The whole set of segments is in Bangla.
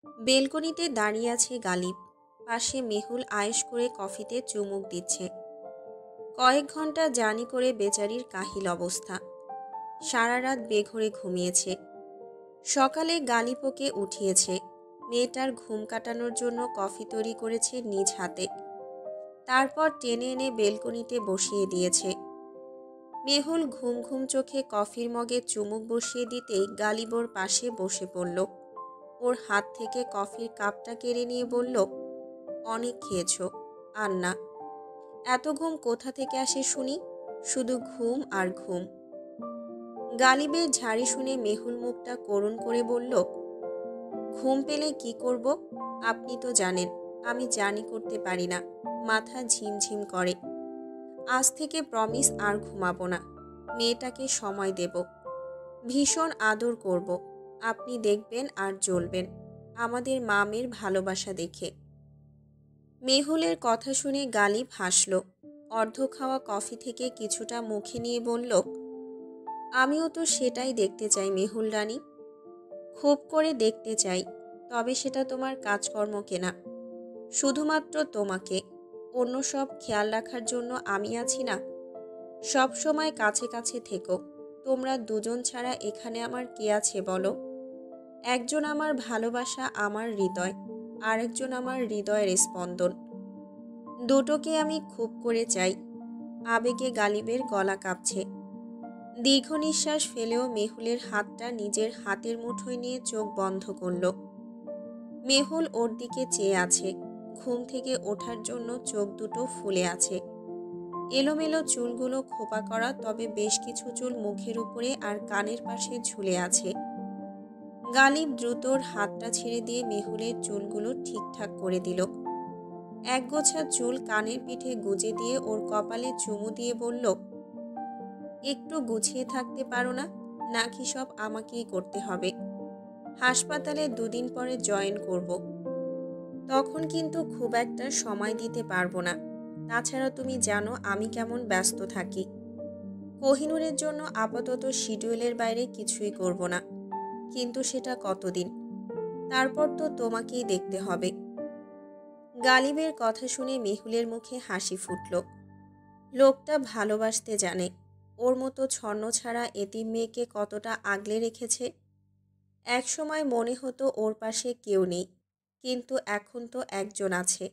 বেলকনিতে দাঁড়িয়ে আছে গালিব। পাশে মেহুল আয়েশ করে কফিতে চুমুক দিচ্ছে। কয়েক ঘন্টা জার্নি করে বেচারির কাহিল অবস্থা। সারা রাত বেঘরে ঘুমিয়েছে। সকালে গালিব ওকে উঠিয়েছে। মেয়েটার ঘুম কাটানোর জন্য কফি তৈরি করেছে নিজ হাতে। তারপর টেনে এনে বেলকনিতে বসিয়ে দিয়েছে। মেহুল ঘুম ঘুম চোখে কফির মগে চুমুক বসিয়ে দিতেই গালিব ওর পাশে বসে পড়ল। ওর হাত থেকে কফির কাপটা কেড়ে নিয়ে বলল, অনেক খেয়েছ, আর না। এত ঘুম কোথা থেকে আসে শুনি? শুধু ঘুম আর ঘুম। গালিবের ঝাড়ি শুনে মেহুল মুখটা করুণ করে বলল, ঘুম পেলে কি করব? আপনি তো জানেন আমি জার্নি করতে পারি না। মাথা ঝিমঝিম করে। আজ থেকে প্রমিস আর ঘুমাবো না। মেয়েটাকে সময় দেব। ভীষণ আদর করব। আপনি দেখবেন আর জ্বলবেন আমাদের মামের ভালোবাসা দেখে। মেহুলের কথা শুনে গালিব হাসল। অর্ধ খাওয়া কফি থেকে কিছুটা মুখে নিয়ে বলল, আমিও তো সেটাই দেখতে চাই মেহুল রানী। খুব করে দেখতে চাই, তবে সেটা তোমার কাজকর্মকে না, শুধুমাত্র তোমাকে। অন্য সব খেয়াল রাখার জন্য আমি আছি না। সব সময় কাছে কাছে থেকো। তোমরা দুজন ছাড়া এখানে আমার কে আছে বলো? একজন আমার ভালোবাসা, আমার হৃদয়, আরেকজন আমার হৃদয়ের স্পন্দন। দুটোকে আমি খুব করে চাই। আবেগে গালিবের গলা কাঁপছে। দীর্ঘ নিঃশ্বাস ফেলেও মেহুলের হাতটা নিজের হাতের মুঠোয় নিয়ে চোখ বন্ধ করল। মেহুল ওর দিকে চেয়ে আছে। ঘুম থেকে ওঠার জন্য চোখ দুটো ফুলে আছে। এলোমেলো চুলগুলো খোপা করা, তবে বেশ কিছু চুল মুখের উপরে আর কানের পাশে ঝুলে আছে। গালিব দ্রুত ওর হাতটা ছেড়ে দিয়ে মেহুলের চুলগুলো ঠিকঠাক করে দিল। একগোছা চুল কানের পিঠে গুজে দিয়ে ওর কপালে চুমু দিয়ে বলল, একটু গুছিয়ে থাকতে পারো না? নাকি সব আমাকেই করতে হবে? হাসপাতালে 2 দিন পরে জয়েন করব। তখন কিন্তু খুব একটা সময় দিতে পারবো না। তাছাড়া তুমি জানো আমি কেমন ব্যস্ত থাকি। কোহিনূরের জন্য আপাতত শিডিউলের বাইরে কিছুই করব না। কিন্তু সেটা কতদিন? তারপর তো তোমাকেই দেখতে হবে। গালিবের কথা শুনে মেহুলের মুখে হাসি ফুটল। লোকটা ভালোবাসতে জানে। ওর মতো ছন্নছাড়া এতিম মেয়েকে কতটা আগলে রেখেছে। একসময় মনে হতো ওর পাশে কেউ নেই, কিন্তু এখন তো একজন আছে।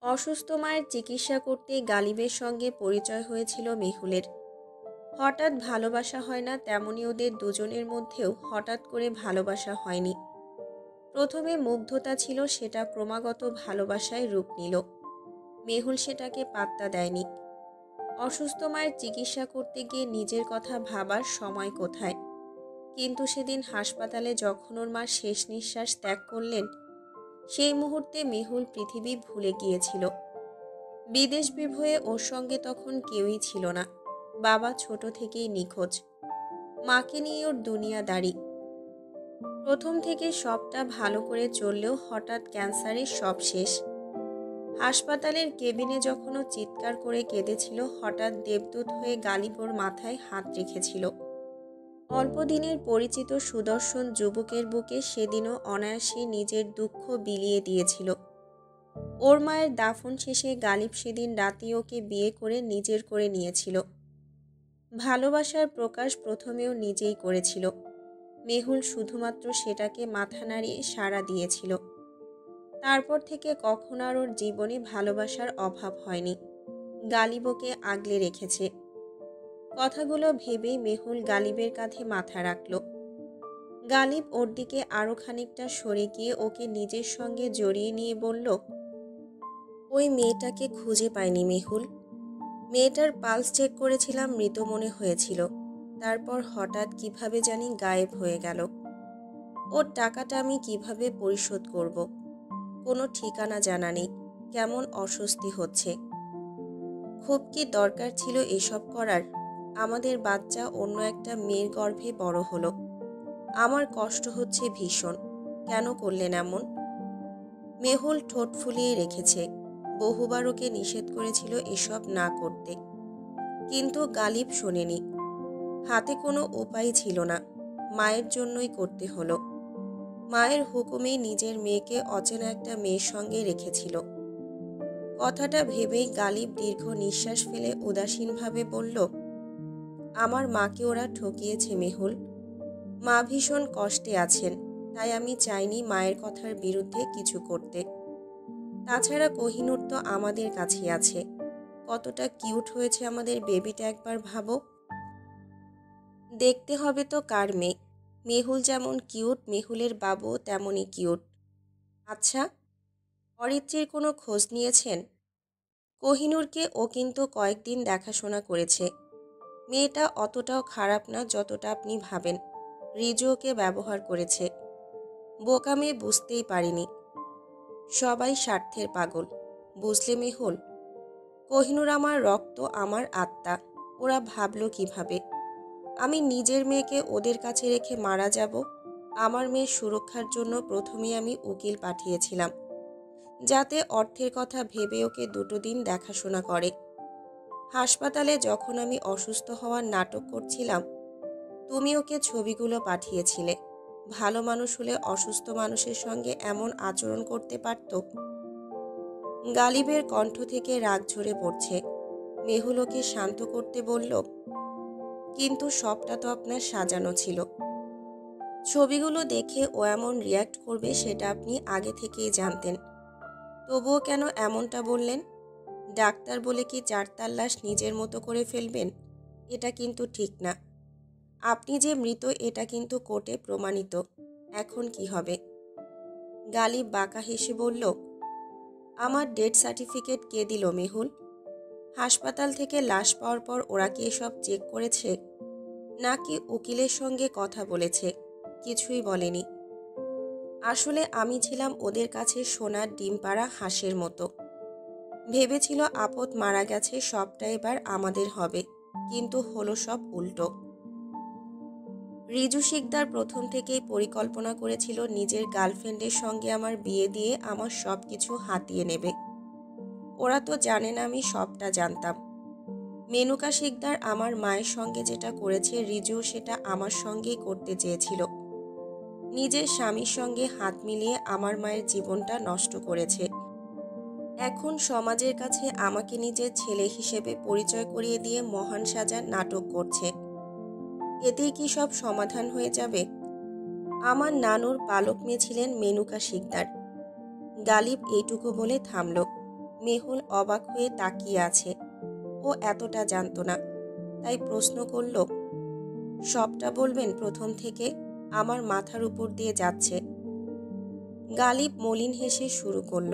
অসুস্থ মায়ের চিকিৎসা করতে গালিবের সঙ্গে পরিচয় হয়েছিল মেহুলের। হঠাৎ ভালোবাসা হয় না, তেমনি ওদের দুজনের মধ্যেও হঠাৎ করে ভালোবাসা হয়নি। প্রথমে মুগ্ধতা ছিল, সেটা ক্রমাগত ভালোবাসায় রূপ নিল। মেহুল সেটাকে পাত্তা দেয়নি। অসুস্থ মায়ের চিকিৎসা করতে গিয়ে নিজের কথা ভাবার সময় কোথায়? কিন্তু সেদিন হাসপাতালে যখন ওর মা শেষ নিঃশ্বাস ত্যাগ করলেন, সেই মুহূর্তে মেহুল পৃথিবী ভুলে গিয়েছিল। বিদেশ বিভুঁয়ে ওর সঙ্গে তখন কেউই ছিল না। বাবা ছোট থেকেই নিখোঁজ। মাকে নিয়ে ওর দুনিয়াদারি। প্রথম থেকে সবটা ভালো করে চললেও হঠাৎ ক্যান্সারে সব শেষ। হাসপাতালের কেবিনে যখন ও চিৎকার করে কেঁদেছিল, হঠাৎ দেবদূত হয়ে গালিব ওর মাথায় হাত রেখেছিল। অল্প দিনের পরিচিত সুদর্শন যুবকের বুকে সেদিনও অনায়াসে নিজের দুঃখ বিলিয়ে দিয়েছিল। ওর মায়ের দাফন শেষে গালিব সেদিন রাতেই ওকে বিয়ে করে নিজের করে নিয়েছিল। ভালোবাসার প্রকাশ প্রথমেও নিজেই করেছিল। মেহুল শুধুমাত্র সেটাকে মাথা নাড়িয়ে সাড়া দিয়েছিল। তারপর থেকে কখন আর ওর জীবনে ভালোবাসার অভাব হয়নি। গালিব ওকে আগলে রেখেছে। কথাগুলো ভেবেই মেহুল গালিবের কাঁধে মাথা রাখল। গালিব ওর দিকে আরও খানিকটা সরে গিয়ে ওকে নিজের সঙ্গে জড়িয়ে নিয়ে বলল, ওই মেয়েটাকে খুঁজে পাইনি মেহুল। মেয়েটার পালস চেক করেছিলাম, মৃত মনে হয়েছিল। তারপর হঠাৎ কিভাবে জানি গায়েব হয়ে গেল। ওর টাকাটা আমি কিভাবে পরিশোধ করব? কোনো ঠিকানা জানা নেই। কেমন অস্বস্তি হচ্ছে। খুব কি দরকার ছিল এসব করার? আমাদের বাচ্চা অন্য একটা মেয়ের গর্ভে বড় হলো। আমার কষ্ট হচ্ছে ভীষণ। কেন করলেন এমন? মেহুল ঠোঁট ফুলিয়ে রেখেছে। বহুবার ওকে নিষেধ করেছিল এসব না করতে, কিন্তু গালিব শোনেনি। হাতে কোনো উপায় ছিল না। মায়ের জন্যই করতে হলো। মায়ের হুকুমেই নিজের মেয়েকে অচেনা একটা মেয়ের সঙ্গে রেখেছিল। কথাটা ভেবেই গালিব দীর্ঘ নিঃশ্বাস ফেলে উদাসীনভাবে বলল, আমার মাকে ওরা ঠকিয়েছে মেহুল। মা ভীষণ কষ্টে আছেন, তাই আমি চাইনি মায়ের কথার বিরুদ্ধে কিছু করতে। তাছাড়া কোহিনূর তো আমাদের কাছেই আছে। কতটা কিউট হয়েছে আমাদের বেবিটা একবার ভাবো। দেখতে হবে তো কার মেয়ে। মেহুল যেমন কিউট, মেহুলের বাবুও তেমনই কিউট। আচ্ছা, অরিত্রির কোনো খোঁজ নিয়েছেন? কোহিনূরকে ও কিন্তু কয়েকদিন দেখাশোনা করেছে। মেয়েটা অতটাও খারাপ না যতটা আপনি ভাবেন। রিজু ওকে ব্যবহার করেছে। বোকা মেয়ে, বুঝতেই পারিনি। সবাই স্বার্থের পাগল, বুঝলে মেহুল? কোহিনূর আমার রক্ত, আমার আত্মা। ওরা ভাবলো কিভাবে আমি নিজের মেয়েকে ওদের কাছে রেখে মারা যাব? আমার মেয়ের সুরক্ষার জন্য প্রথমেই আমি উকিল পাঠিয়েছিলাম, যাতে অর্থের কথা ভেবে ওকে 2 দিন দেখাশোনা করে। হাসপাতালে যখন আমি অসুস্থ হওয়ার নাটক করছিলাম, তুমি ওকে ছবিগুলো পাঠিয়েছিলে। ভালো মানুষ হলে অসুস্থ মানুষের সঙ্গে এমন আচরণ করতে পারত? গালিবের কণ্ঠ থেকে রাগ ঝরে পড়ছে। মেহুল ওকে শান্ত করতে বলল, কিন্তু সবটা তো আপনার সাজানো ছিল। ছবিগুলো দেখে ও এমন রিয়্যাক্ট করবে সেটা আপনি আগে থেকেই জানতেন। তবুও কেন এমনটা বললেন? ডাক্তার বলে কি 4 তার লাশ নিজের মতো করে ফেলবেন? এটা কিন্তু ঠিক না। আপনি যে মৃত এটা কিন্তু কোর্টে প্রমাণিত। এখন কি হবে? গালিব বাঁকা হেসে বলল, আমার ডেথ সার্টিফিকেট কে দিল মেহুল? হাসপাতাল থেকে লাশ পাওয়ার পর ওরা কি এসব চেক করেছে? নাকি উকিলের সঙ্গে কথা বলেছে? কিছুই বলেনি। আসলে আমি ছিলাম ওদের কাছে সোনার ডিম পাড়া হাঁসের মতো। ভেবেছিল আপদ মারা গেছে, সবটা এবার আমাদের হবে। কিন্তু হলো সব উল্টো। রিজু শিকদার প্রথম থেকেই পরিকল্পনা করেছিল নিজের গার্লফ্রেন্ডের সঙ্গে আমার বিয়ে দিয়ে আমার সব কিছু হাতিয়ে নেবে। ওরা তো জানে না আমি সবটা জানতাম। মেনুকা শিকদার আমার মায়ের সঙ্গে যেটা করেছে, রিজু সেটা আমার সঙ্গেই করতে চেয়েছিল। নিজের স্বামীর সঙ্গে হাত মিলিয়ে আমার মায়ের জীবনটা নষ্ট করেছে। এখন সমাজের কাছে আমাকে নিজের ছেলে হিসেবে পরিচয় করিয়ে দিয়ে মহান সাজার নাটক করছে। এতেই কি সব সমাধান হয়ে যাবে? আমার নানুর পালক মেয়ে ছিলেন মেনুকা শিকদার। গালিব এইটুকু বলে থামল। মেহুল অবাক হয়ে তাকিয়ে আছে। ও এতটা জানতো না, তাই প্রশ্ন করল, সবটা বলবেন প্রথম থেকে? আমার মাথার উপর দিয়ে যাচ্ছে। গালিব মলিন হেসে শুরু করল,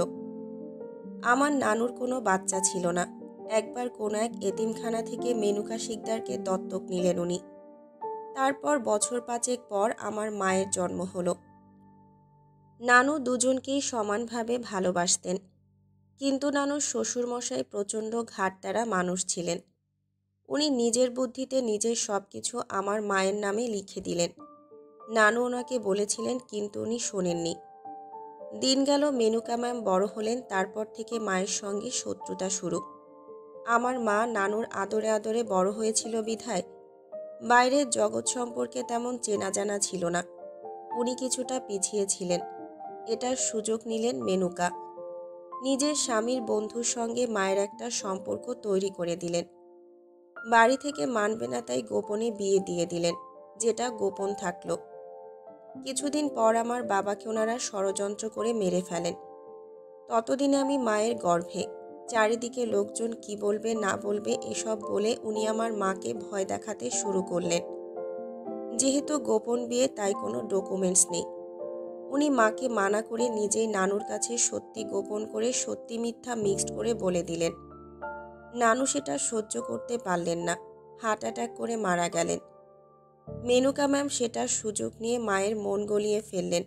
আমার নানুর কোনো বাচ্চা ছিল না। একবার কোনো এক এতিমখানা থেকে মেনুকা শিকদারকে দত্তক নিলেন উনি। তারপর বছর 5 পর আমার মায়ের জন্ম হলো। নানু দুজনকেই সমানভাবে ভালোবাসতেন, কিন্তু নানুর শ্বশুরমশাই প্রচণ্ড ঘাটতারা মানুষ ছিলেন। উনি নিজের বুদ্ধিতে নিজের সব কিছু আমার মায়ের নামে লিখে দিলেন। নানু ওনাকে বলেছিলেন, কিন্তু উনি শোনেননি। দিন গেল, মেনুকা ম্যাম বড় হলেন, তারপর থেকে মায়ের সঙ্গে শত্রুতা শুরু। আমার মা নানুর আদরে আদরে বড় হয়েছিল বিধায় বাইরের জগৎ সম্পর্কে তেমন চেনা জানা ছিল না। উনি কিছুটা পিছিয়ে ছিলেন। এটার সুযোগ নিলেন মেনুকা। নিজের স্বামীর বন্ধুর সঙ্গে মায়ের একটা সম্পর্ক তৈরি করে দিলেন। বাড়ি থেকে মানবে না তাই গোপনে বিয়ে দিয়ে দিলেন, যেটা গোপন থাকলো। কিছুদিন পর আমার বাবাকে ওনারা ষড়যন্ত্র করে মেরে ফেলেন। ততদিনে আমি মায়ের গর্ভে। চারিদিকে লোকজন কি বলবে না বলবে এসব বলে উনি আমার মাকে ভয় দেখাতে শুরু করলেন। যেহেতু গোপন বিয়ে, তাই কোনো ডকুমেন্টস নেই। উনি মাকে মানা করে নিজেই নানুর কাছে সত্যি গোপন করে সত্যি মিথ্যা মিক্সড করে বলে দিলেন। নানু সেটা সহ্য করতে পারলেন না, হার্ট অ্যাটাক করে মারা গেলেন। মেনুকা ম্যাম সেটার সুযোগ নিয়ে মায়ের মন গলিয়ে ফেললেন।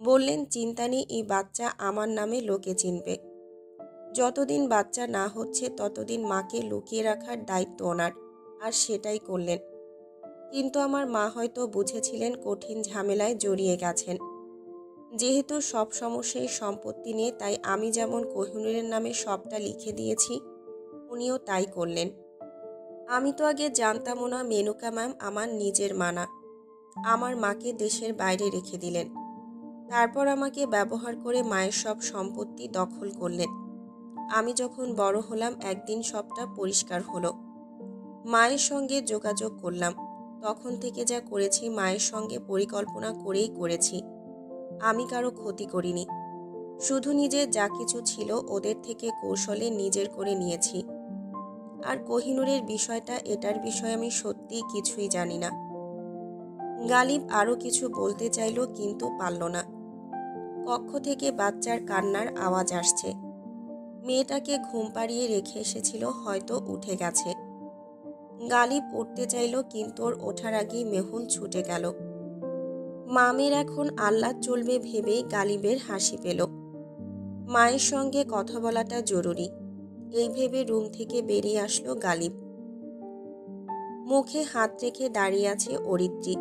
বললেন, চিন্তা নেই, এই বাচ্চা আমার নামে লোকে চিনবে। যতদিন বাচ্চা না হচ্ছে ততদিন মাকে লুকিয়ে রাখার দায়িত্ব ওনার, আর সেটাই করলেন। কিন্তু আমার মা হয়তো বুঝেছিলেন কঠিন ঝামেলায় জড়িয়ে গেছেন। যেহেতু সব সমস্যাই সম্পত্তি নিয়ে, তাই আমি যেমন কোহিনূরের নামে সবটা লিখে দিয়েছি, উনিও তাই করলেন। আমি তো আগে জানতামও না মেনুকা ম্যাম আমার নিজের মা না। আমার মাকে দেশের বাইরে রেখে দিলেন। তারপর আমাকে ব্যবহার করে মায়ের সব সম্পত্তি দখল করলেন। আমি যখন বড় হলাম একদিন সবটা পরিষ্কার হলো। মায়ের সঙ্গে যোগাযোগ করলাম। তখন থেকে যা করেছি মায়ের সঙ্গে পরিকল্পনা করেই করেছি। আমি কারো ক্ষতি করিনি। শুধু নিজের যা কিছু ছিল ওদের থেকে কৌশলে নিজের করে নিয়েছি। আর কোহিনূরের বিষয়টা, এটার বিষয়ে আমি সত্যিই কিছুই জানি না। গালিব আরও কিছু বলতে চাইল কিন্তু পারল না। কক্ষ থেকে বাচ্চার কান্নার আওয়াজ আসছে। মেয়েটাকে ঘুম পাড়িয়ে রেখে এসেছিল, হয়তো উঠে গেছে। গালিব উঠতে চাইল কিন্তু ওর ওঠার আগেই মেহুল ছুটে গেল। মামের এখন আহ্লাদ চলবে ভেবেই গালিবের হাসি পেল। মায়ের সঙ্গে কথা বলাটা জরুরি, এই ভেবে রুম থেকে বেরিয়ে আসলো গালিব। মুখে হাত রেখে দাঁড়িয়ে আছে অরিত্রী।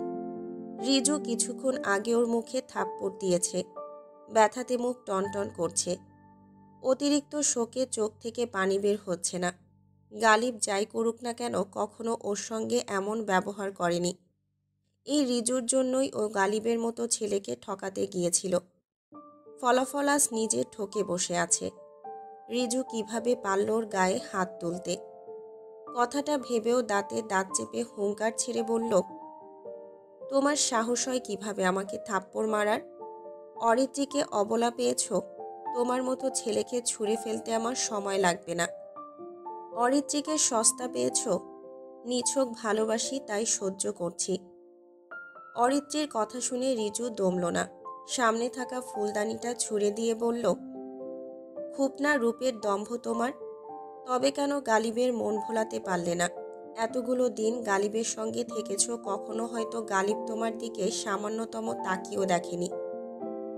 রিজু কিছুক্ষণ আগে ওর মুখে থাপ্পড় দিয়েছে, ব্যথাতে মুখ টনটন করছে। অতিরিক্ত শোকে চোখ থেকে পানি বের হচ্ছে না। গালিব যাই করুক না কেন কখনো ওর সঙ্গে এমন ব্যবহার করেনি। এই রিজুর জন্যই ও গালিবের মতো ছেলেকে ঠকাতে গিয়েছিল। ফলাফল আজ নিজে ঠকে বসে আছে। রিজু কিভাবে পারল ওর গায়ে হাত তুলতে? কথাটা ভেবেও দাঁতে দাঁত চেপে হুঙ্কার ছেড়ে বলল, তোমার সাহস হয় কিভাবে আমাকে থাপ্পড় মারার? অরিত্রীকে অবলা পেয়েছ? তোমার মতো ছেলেকে ছুঁড়ে ফেলতে আমার সময় লাগবে না। অরিত্রীকে সস্তা পেয়েছ? নিছক ভালোবাসি তাই সহ্য করছি। অরিত্রীর কথা শুনে রিজু দমল না। সামনে থাকা ফুলদানিটা ছুঁড়ে দিয়ে বলল, খুব না রূপের দম্ভ তোমার? তবে কেন গালিবের মন ভোলাতে পারলে না? এতগুলো দিন গালিবের সঙ্গে থেকেছ, কখনো হয়তো গালিব তোমার দিকে সামান্যতম তাকিয়েও দেখেনি।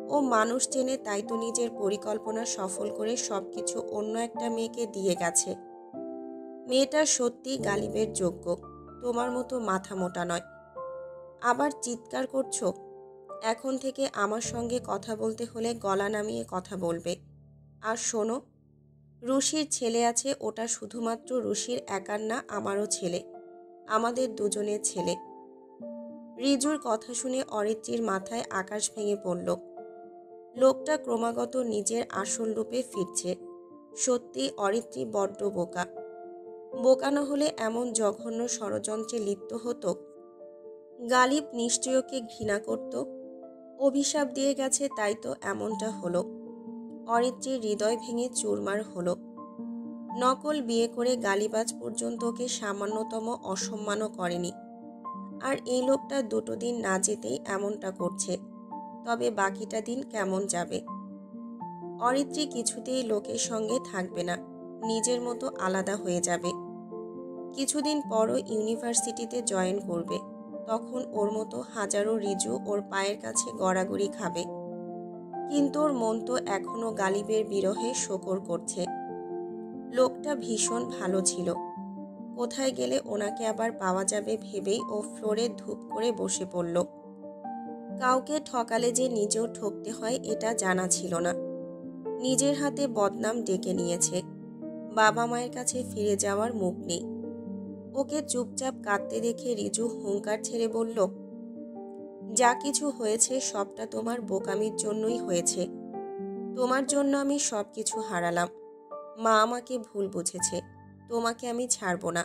ও মানুষ চেনে তাই তো নিজের পরিকল্পনা সফল করে সবকিছু অন্য একটা মেয়েকে দিয়ে গেছে। মেয়েটা সত্যি গালিবের যোগ্য, তোমার মতো মাথা মোটা নয়। আবার চিৎকার করছো? এখন থেকে আমার সঙ্গে কথা বলতে হলে গলা নামিয়ে কথা বলবে। আর শোনো, রুশির ছেলে আছে, ওটা শুধুমাত্র রুশির একার না, আমারও ছেলে, আমাদের দুজনের ছেলে। রিজুর কথা শুনে অরিত্রীর মাথায় আকাশ ভেঙে পড়ল। লোকটা ক্রমাগত নিজের আসল রূপে ফিরছে। সত্যি অরিত্রী বড্ড বোকা। বোকা না হলে এমন জঘন্য ষড়যন্ত্রে লিপ্ত হতো? গালিব নিশ্চয় ওকে ঘৃণা করত। অভিশাপ দিয়ে গেছে তাই তো এমনটা হলো। অরিত্রীর হৃদয় ভেঙে চুরমার হলো। নকল বিয়ে করে গালিবাজ পর্যন্ত ওকে সামান্যতম অসম্মানও করেনি। আর এই লোকটা দুটো দিন না যেতেই এমনটা করছে। তবে বাকিটা দিন কেমন যাবে? অরিত্রী কিছুতেই লোকের সঙ্গে থাকবে না, নিজের মতো আলাদা হয়ে যাবে। কিছুদিন পরও ইউনিভার্সিটিতে জয়েন করবে। তখন ওর মতো হাজারো রিজু ওর পায়ের কাছে গড়াগড়ি খাবে। কিন্তু ওর মন তো এখনো গালিবের বিরহে শোকর করছে। লোকটা ভীষণ ভালো ছিল। কোথায় গেলে ওনাকে আবার পাওয়া যাবে ভেবেই ও ফ্লোরে ধূপ করে বসে পড়ল। কাউকে ঠকালে যে নিজেও ঠকতে হয় এটা জানা ছিল না। নিজের হাতে বদনাম ডেকে নিয়েছে। বাবা মায়ের কাছে ফিরে যাওয়ার মুখ নেই। ওকে চুপচাপ কাঁদতে দেখে রিজু হুঙ্কার ছেড়ে বলল, যা কিছু হয়েছে সবটা তোমার বোকামির জন্যই হয়েছে। তোমার জন্য আমি সব কিছু হারালাম। মা আমাকে ভুল বুঝেছে। তোমাকে আমি ছাড়ব না।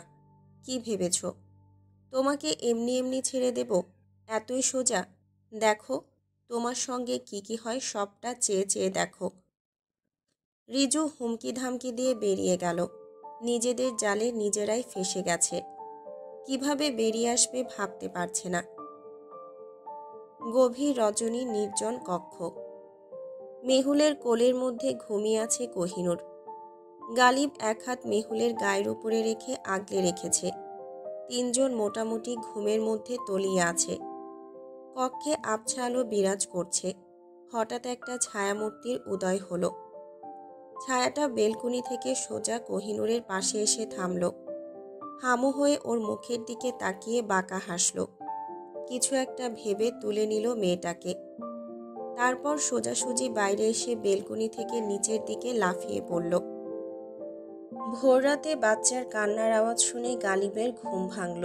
কি ভেবেছ তোমাকে এমনি এমনি ছেড়ে দেব? এতই সোজা? দেখো তোমার সঙ্গে কি কি হয়, সবটা চেয়ে চেয়ে দেখো। রিজু হুমকি ধামকি দিয়ে বেরিয়ে গেল। নিজেদের জালে নিজেরাই ফেঁসে গেছে। কিভাবে বেরিয়ে আসবে ভাবতে পারছে না। গভীর রজনী, নির্জন কক্ষ। মেহুলের কোলের মধ্যে ঘুমিয়ে আছে কোহিনূর। গালিব এক হাত মেহুলের গায়ের উপরে রেখে আগলে রেখেছে। তিনজন মোটামুটি ঘুমের মধ্যে তলিয়ে আছে। কক্ষে আবছা আলো বিরাজ করছে। হঠাৎ একটা ছায়ামূর্তির উদয় হলো। ছায়াটা বেলকুনি থেকে সোজা কোহিনূরের পাশে এসে থামল। হামু হয়ে ওর মুখের দিকে তাকিয়ে বাঁকা হাসল। কিছু একটা ভেবে তুলে নিল মেয়েটাকে। তারপর সোজাসুজি বাইরে এসে বেলকুনি থেকে নিচের দিকে লাফিয়ে পড়ল। ভোররাতে বাচ্চার কান্নার আওয়াজ শুনে গালিবের ঘুম ভাঙল।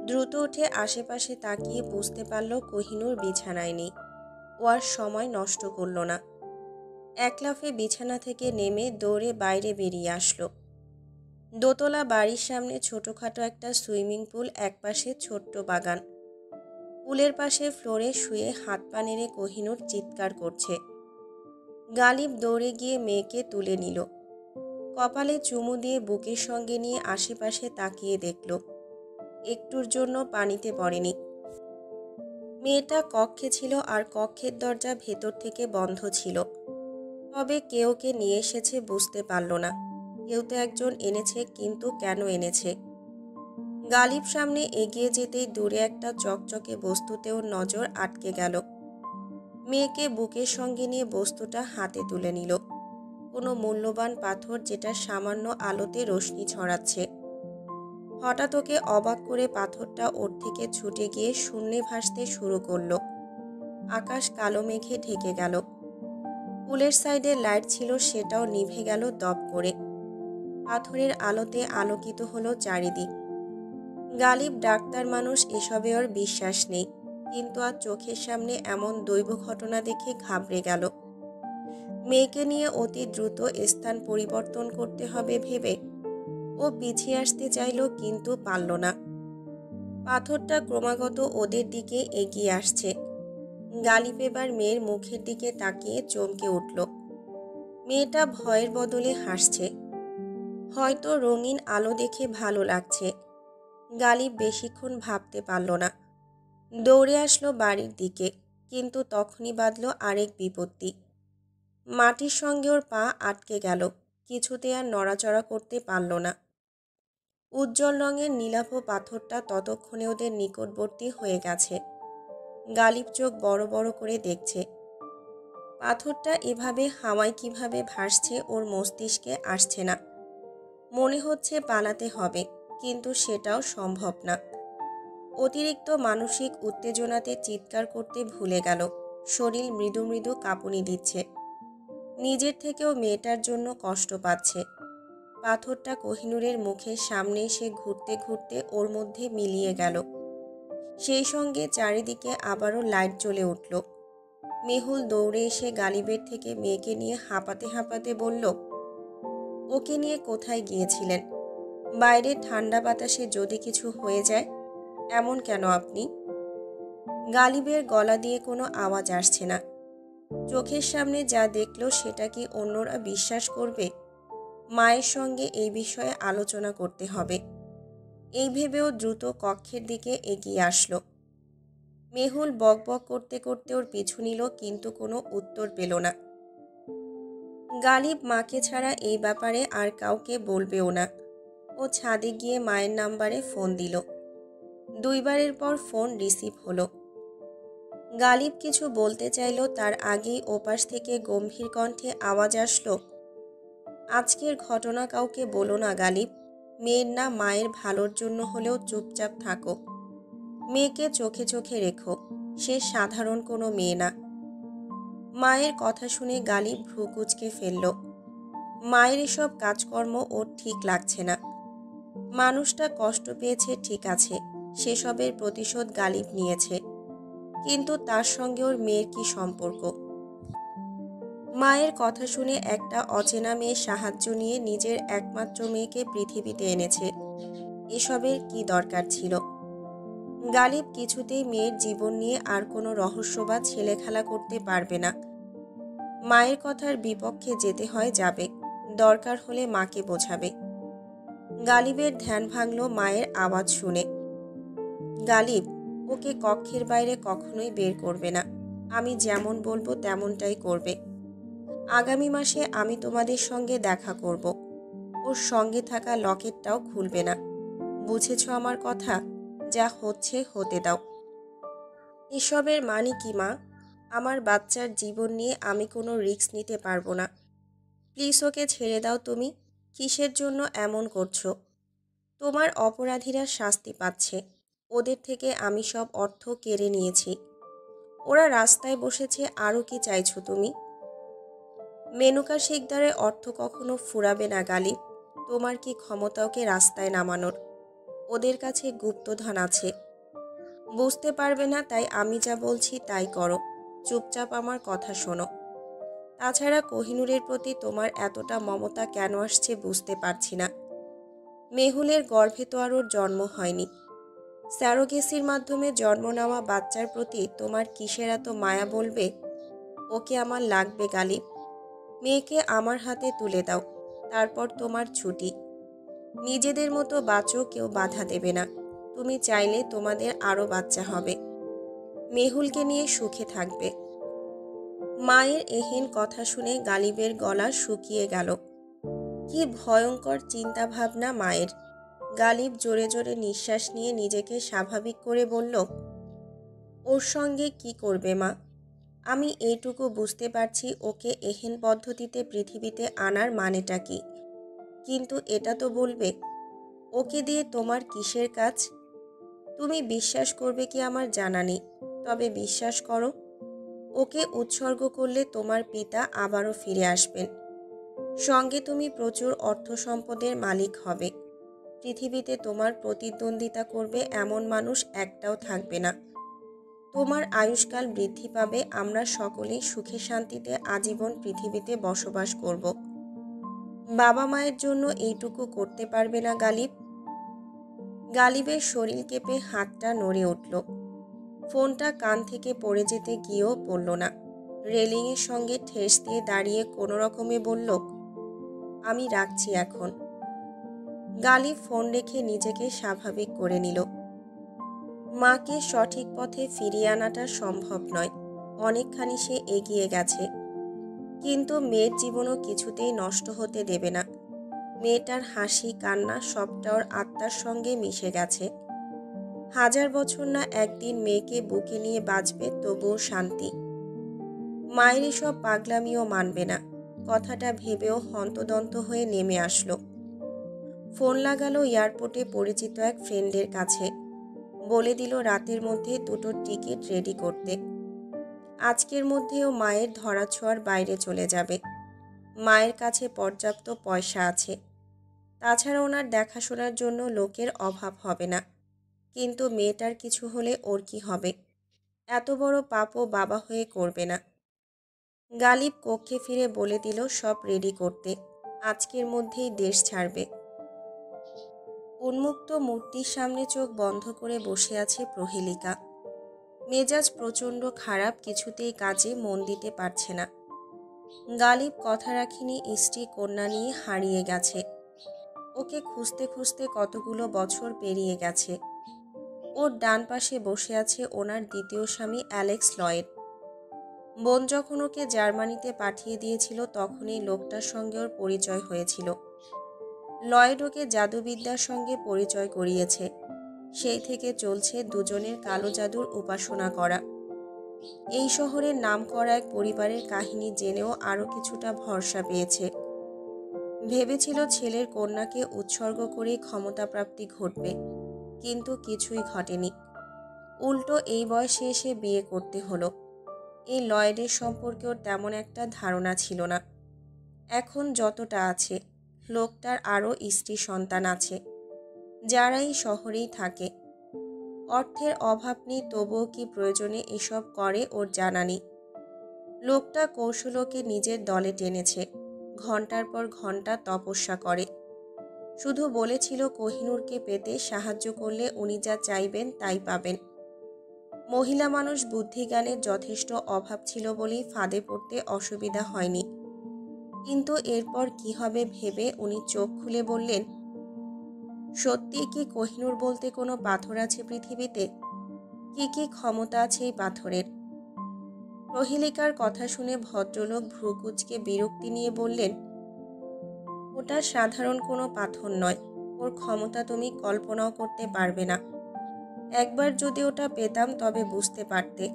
দ্রুত উঠে আশেপাশে তাকিয়ে বুঝতে পারল কোহিনূর বিছানায় নেই। ও আর সময় নষ্ট করল না। এক লাফে বিছানা থেকে নেমে দৌড়ে বাইরে বেরিয়ে আসলো। দোতলা বাড়ির সামনে ছোটখাটো একটা সুইমিং পুল, একপাশে ছোট্ট বাগান। পুলের পাশে ফ্লোরে শুয়ে হাত পা নেড়ে কোহিনূর চিৎকার করছে। গালিব দৌড়ে গিয়ে মেয়েকে তুলে নিল। কপালে চুমু দিয়ে বুকের সঙ্গে নিয়ে আশেপাশে তাকিয়ে দেখল, একটুর জন্য পানিতে পড়েনি। মেয়েটা কক্ষে ছিল আর কক্ষের দরজা ভেতর থেকে বন্ধ ছিল। তবে কে ওকে নিয়ে এসেছে বুঝতে পারল না। কেউ তো একজন এনেছে, কিন্তু কেন এনেছে? গালিব সামনে এগিয়ে যেতেই দূরে একটা চকচকে বস্তুতে ওর নজর আটকে গেল। মেয়েকে বুকের সঙ্গে নিয়ে বস্তুটা হাতে তুলে নিল। কোনো মূল্যবান পাথর, যেটা সামান্য আলোতে রোশনি ছড়াচ্ছে। হঠাৎ ওকে অবাক করে পাথরটা ওর থেকে ছুটে গিয়ে শূন্যে ভাসতে শুরু করলো। আকাশ কালো মেঘে ঢেকে গেল। পুলের সাইডে লাইট ছিল, সেটাও নিভে গেল দপ করে। পাথরের আলোতে আলোকিত হলো চারিদিক। গালিব ডাক্তার মানুষ, এসবে ওর বিশ্বাস নেই, কিন্তু আর চোখের সামনে এমন দৈব ঘটনা দেখে ঘাবড়ে গেল। মেয়েকে নিয়ে অতি দ্রুত স্থান পরিবর্তন করতে হবে ভেবে ও পিছিয়ে আসতে চাইল, কিন্তু পারল না। পাথরটা ক্রমাগত ওদের দিকে এগিয়ে আসছে। গালিব এবার মেয়ের মুখের দিকে তাকিয়ে চমকে উঠল। মেয়েটা ভয়ের বদলে হাসছে। হয়তো রঙিন আলো দেখে ভালো লাগছে। গালিব বেশিক্ষণ ভাবতে পারল না। দৌড়ে আসলো বাড়ির দিকে, কিন্তু তখনই বাঁধল আরেক বিপত্তি। মাটির সঙ্গে ওর পা আটকে গেল, কিছুতে আর নড়াচড়া করতে পারল না। উজ্জ্বল রঙের নীলাভ পাথরটা ততক্ষণে ওদের নিকটবর্তী হয়ে গেছে। গালিব চোখ বড় বড় করে দেখছে। পাথরটা এভাবে হাওয়ায় কিভাবে ভাসছে ওর মস্তিষ্কে আসছে না। মনে হচ্ছে পালাতে হবে, কিন্তু সেটাও সম্ভব না। অতিরিক্ত মানসিক উত্তেজনাতে চিৎকার করতে ভুলে গেল। শরীর মৃদু মৃদু কাঁপুনি দিচ্ছে। নিজের থেকেও মেয়েটার জন্য কষ্ট পাচ্ছে। পাথরটা কোহিনূরের মুখের সামনে এসে ঘুরতে ঘুরতে ওর মধ্যে মিলিয়ে গেল। সেই সঙ্গে চারিদিকে আবারও লাইট জ্বলে উঠল। মেহুল দৌড়ে এসে গালিবের থেকে মেয়েকে নিয়ে হাঁপাতে হাঁপাতে বলল, ওকে নিয়ে কোথায় গিয়েছিলেন? বাইরে ঠান্ডা বাতাসে যদি কিছু হয়ে যায়? এমন কেন আপনি? গালিবের গলা দিয়ে কোনো আওয়াজ আসছে না। চোখের সামনে যা দেখল সেটা কি অন্যরা বিশ্বাস করবে? মায়ের সঙ্গে এই বিষয়ে আলোচনা করতে হবে, এই ভেবেও দ্রুত কক্ষের দিকে এগিয়ে আসলো। মেহুল বক বক করতে করতে ওর পিছু নিল, কিন্তু কোনো উত্তর পেল না। গালিব মাকে ছাড়া এই ব্যাপারে আর কাউকে বলবেও না। ও ছাদে গিয়ে মায়ের নাম্বারে ফোন দিল। দুইবারের পর ফোন রিসিভ হলো। গালিব কিছু বলতে চাইল, তার আগেই ওপাশ থেকে গম্ভীর কণ্ঠে আওয়াজ আসলো, আজকের ঘটনা কাউকে বলো না গালিব। মেয়ের না মায়ের ভালোর জন্য হলেও চুপচাপ থাকো। মেয়েকে চোখে চোখে রেখো, সে সাধারণ কোনো মেয়ে না। মায়ের কথা শুনে গালিব ভ্রু কুঁচকে ফেলল। মায়ের এসব কাজকর্ম ওর ঠিক লাগছে না। মানুষটা কষ্ট পেয়েছে ঠিক আছে, সেসবের প্রতিশোধ গালিব নিয়েছে, কিন্তু তার সঙ্গে ওর মেয়ের কি সম্পর্ক? মায়ের কথা শুনে একটা অচেনা মেয়ে সাহায্য নিয়ে নিজের একমাত্র মেয়েকে পৃথিবীতে এনেছে, এসবের কি দরকার ছিল? গালিব কিছুতেই মেয়ের জীবন নিয়ে আর কোনো রহস্য বা ছেলেখেলা করতে পারবে না। মায়ের কথার বিপক্ষে যেতে হয় যাবে, দরকার হলে মাকে বোঝাবে। গালিবের ধ্যান ভাঙল মায়ের আওয়াজ শুনে। গালিব, ওকে কক্ষের বাইরে কখনোই বের করবে না। আমি যেমন বলবো তেমনটাই করবে। আগামী মাসে আমি তোমাদের সঙ্গে দেখা করব। ওর সঙ্গে থাকা লকেটটাও খুলবে না। বুঝেছ আমার কথা? যা হচ্ছে হতে দাও। এসবের মানে কি মা? আমার বাচ্চার জীবন নিয়ে আমি কোনো রিস্ক নিতে পারবো না। প্লিজ ওকে ছেড়ে দাও তুমি। কিসের জন্য এমন করছো? তোমার অপরাধীরা শাস্তি পাচ্ছে। ওদের থেকে আমি সব অর্থ কেড়ে নিয়েছি। ওরা রাস্তায় বসেছে, আরও কি চাইছো তুমি? মেনুকা শিকদারের অর্থ কখনো ফুরাবে না গালিব। তোমার কি ক্ষমতা ওকে রাস্তায় নামানোর? ওদের কাছে গুপ্তধন আছে। বুঝতে পারবে না, তাই আমি যা বলছি তাই করো। চুপচাপ আমার কথা শোনো। তাছাড়া কোহিনূরের প্রতি তোমার এতটা মমতা কেন আসছে বুঝতে পারছি না। মেহুলের গর্ভে তো আর ওর জন্ম হয়নি। স্যারোগেসির মাধ্যমে জন্ম নেওয়া বাচ্চার প্রতি তোমার কিসের এত মায়া বলবে? ওকে আমার লাগবে গালিব। মেয়েকে আমার হাতে তুলে দাও, তারপর তোমার ছুটি। নিজেদের মতো বাঁচো, কেউ বাধা দেবে না। তুমি চাইলে তোমাদের আরও বাচ্চা হবে। মেহুলকে নিয়ে সুখে থাকবে। মায়ের এহেন কথা শুনে গালিবের গলা শুকিয়ে গেল। কি ভয়ঙ্কর চিন্তা ভাবনা মায়ের। গালিব জোরে জোরে নিঃশ্বাস নিয়ে নিজেকে স্বাভাবিক করে বলল, ওর সঙ্গে কি করবে মা? আমি এইটুকু বুঝতে পারছি ওকে এহেন পদ্ধতিতে পৃথিবীতে আনার মানেটা কি, কিন্তু এটা তো বলবে ওকে দিয়ে তোমার কিসের কাজ? তুমি বিশ্বাস করবে কি আমার জানা নেই, তবে বিশ্বাস করো, ওকে উৎসর্গ করলে তোমার পিতা আবারও ফিরে আসবেন। সঙ্গে তুমি প্রচুর অর্থ সম্পদের মালিক হবে। পৃথিবীতে তোমার প্রতিদ্বন্দ্বিতা করবে এমন মানুষ একটাও থাকবে না। তোমার আয়ুষ্কাল বৃদ্ধি পাবে। আমরা সকলেই সুখে শান্তিতে আজীবন পৃথিবীতে বসবাস করব। বাবা মায়ের জন্য এইটুকু করতে পারবে না গালিব? গালিবের শরীর কেঁপে হাতটা নড়ে উঠল। ফোনটা কান থেকে পড়ে যেতে গিয়েও পড়ল না। রেলিংয়ের সঙ্গে ঠেস দিয়ে দাঁড়িয়ে কোনো রকমে বলল, আমি রাখছি এখন। গালিব ফোন রেখে নিজেকে স্বাভাবিক করে নিল। মাকে সঠিক পথে ফিরিয়ে আনাটা সম্ভব নয়। অনেকখানি সে এগিয়ে গেছে, কিন্তু মেয়ের জীবনও কিছুতেই নষ্ট হতে দেবে না। মেয়েটার হাসি কান্না সবটা ওর আত্মার সঙ্গে মিশে গেছে। 1000 বছর না একদিন মেয়েকে বুকে নিয়ে বাঁচবে, তবুও শান্তি। মায়ের এসব পাগলামিও মানবে না। কথাটা ভেবেও হন্তদন্ত হয়ে নেমে আসলো। ফোন লাগালো এয়ারপোর্টে পরিচিত এক ফ্রেন্ডের কাছে। বলে দিল রাতের মধ্যে 2টো টিকিট রেডি করতে। আজকের মধ্যেও মায়ের ধরাছোঁয়ার বাইরে চলে যাবে। মায়ের কাছে পর্যাপ্ত পয়সা আছে। তাছাড়া ওনার দেখাশোনার জন্য লোকের অভাব হবে না। কিন্তু মেয়েটার কিছু হলে ওর কি হবে? এত বড় পাপও বাবা হয়ে করবে না। গালিব কক্ষে ফিরে বলে দিল সব রেডি করতে। আজকের মধ্যেই দেশ ছাড়বে। উন্মুক্ত মূর্তির সামনে চোখ বন্ধ করে বসে আছে প্রহেলিকা। মেজাজ প্রচণ্ড খারাপ, কিছুতেই কাজে মন দিতে পারছে না। গালিব কথা রাখিনি, স্ত্রী কন্যা নিয়ে হারিয়ে গেছে। ওকে খুঁজতে খুঁজতে কতগুলো বছর পেরিয়ে গেছে। ওর ডান পাশে বসে আছে ওনার দ্বিতীয় স্বামী অ্যালেক্স লয়েড। বোন যখন ওকে জার্মানিতে পাঠিয়ে দিয়েছিল তখনই লোকটার সঙ্গে ওর পরিচয় হয়েছিল। লয়েড ওকে জাদুবিদ্যার সঙ্গে পরিচয় করিয়েছে। সেই থেকে চলছে দুজনের কালো জাদুর উপাসনা করা। এই শহরের নামকরা এক পরিবারের কাহিনী জেনেও আরও কিছুটা ভরসা পেয়েছে। ভেবেছিল ছেলের কন্যাকে উৎসর্গ করেই ক্ষমতাপ্রাপ্তি ঘটবে, কিন্তু কিছুই ঘটেনি। উল্টো এই বয়সে এসে বিয়ে করতে হলো। এই লয়েডের সম্পর্কে ওর তেমন একটা ধারণা ছিল না। এখন যতটা আছে, লোকটার আরও স্ত্রী সন্তান আছে, যারা এই শহরেই থাকে। অর্থের অভাব নেই, তবুও কি প্রয়োজনে এসব করে ওর জানা নেই। লোকটা কৌশলকে নিজের দলে টেনেছে। ঘন্টার পর ঘন্টা তপস্যা করে। শুধু বলেছিল কোহিনূরকে পেতে সাহায্য করলে উনি যা চাইবেন তাই পাবেন। মহিলা মানুষ, বুদ্ধিজ্ঞানের যথেষ্ট অভাব ছিল বলেই ফাঁদে পড়তে অসুবিধা হয়নি। কিন্তু এরপর কি হবে ভেবে উনি চোখ খুলে বললেন, সত্যি কি কোহিনূর বলতে কোনো পাথর আছে পৃথিবীতে? কি কি ক্ষমতা আছে এই পাথরের? প্রহেলিকার কথা শুনে ভদ্রলোক ভ্রুকুচকে বিরক্তি নিয়ে বললেন, ওটা সাধারণ কোনো পাথর নয়। ওর ক্ষমতা তুমি কল্পনাও করতে পারবে না। একবার যদি ওটা পেতাম তবে বুঝতে পারতে।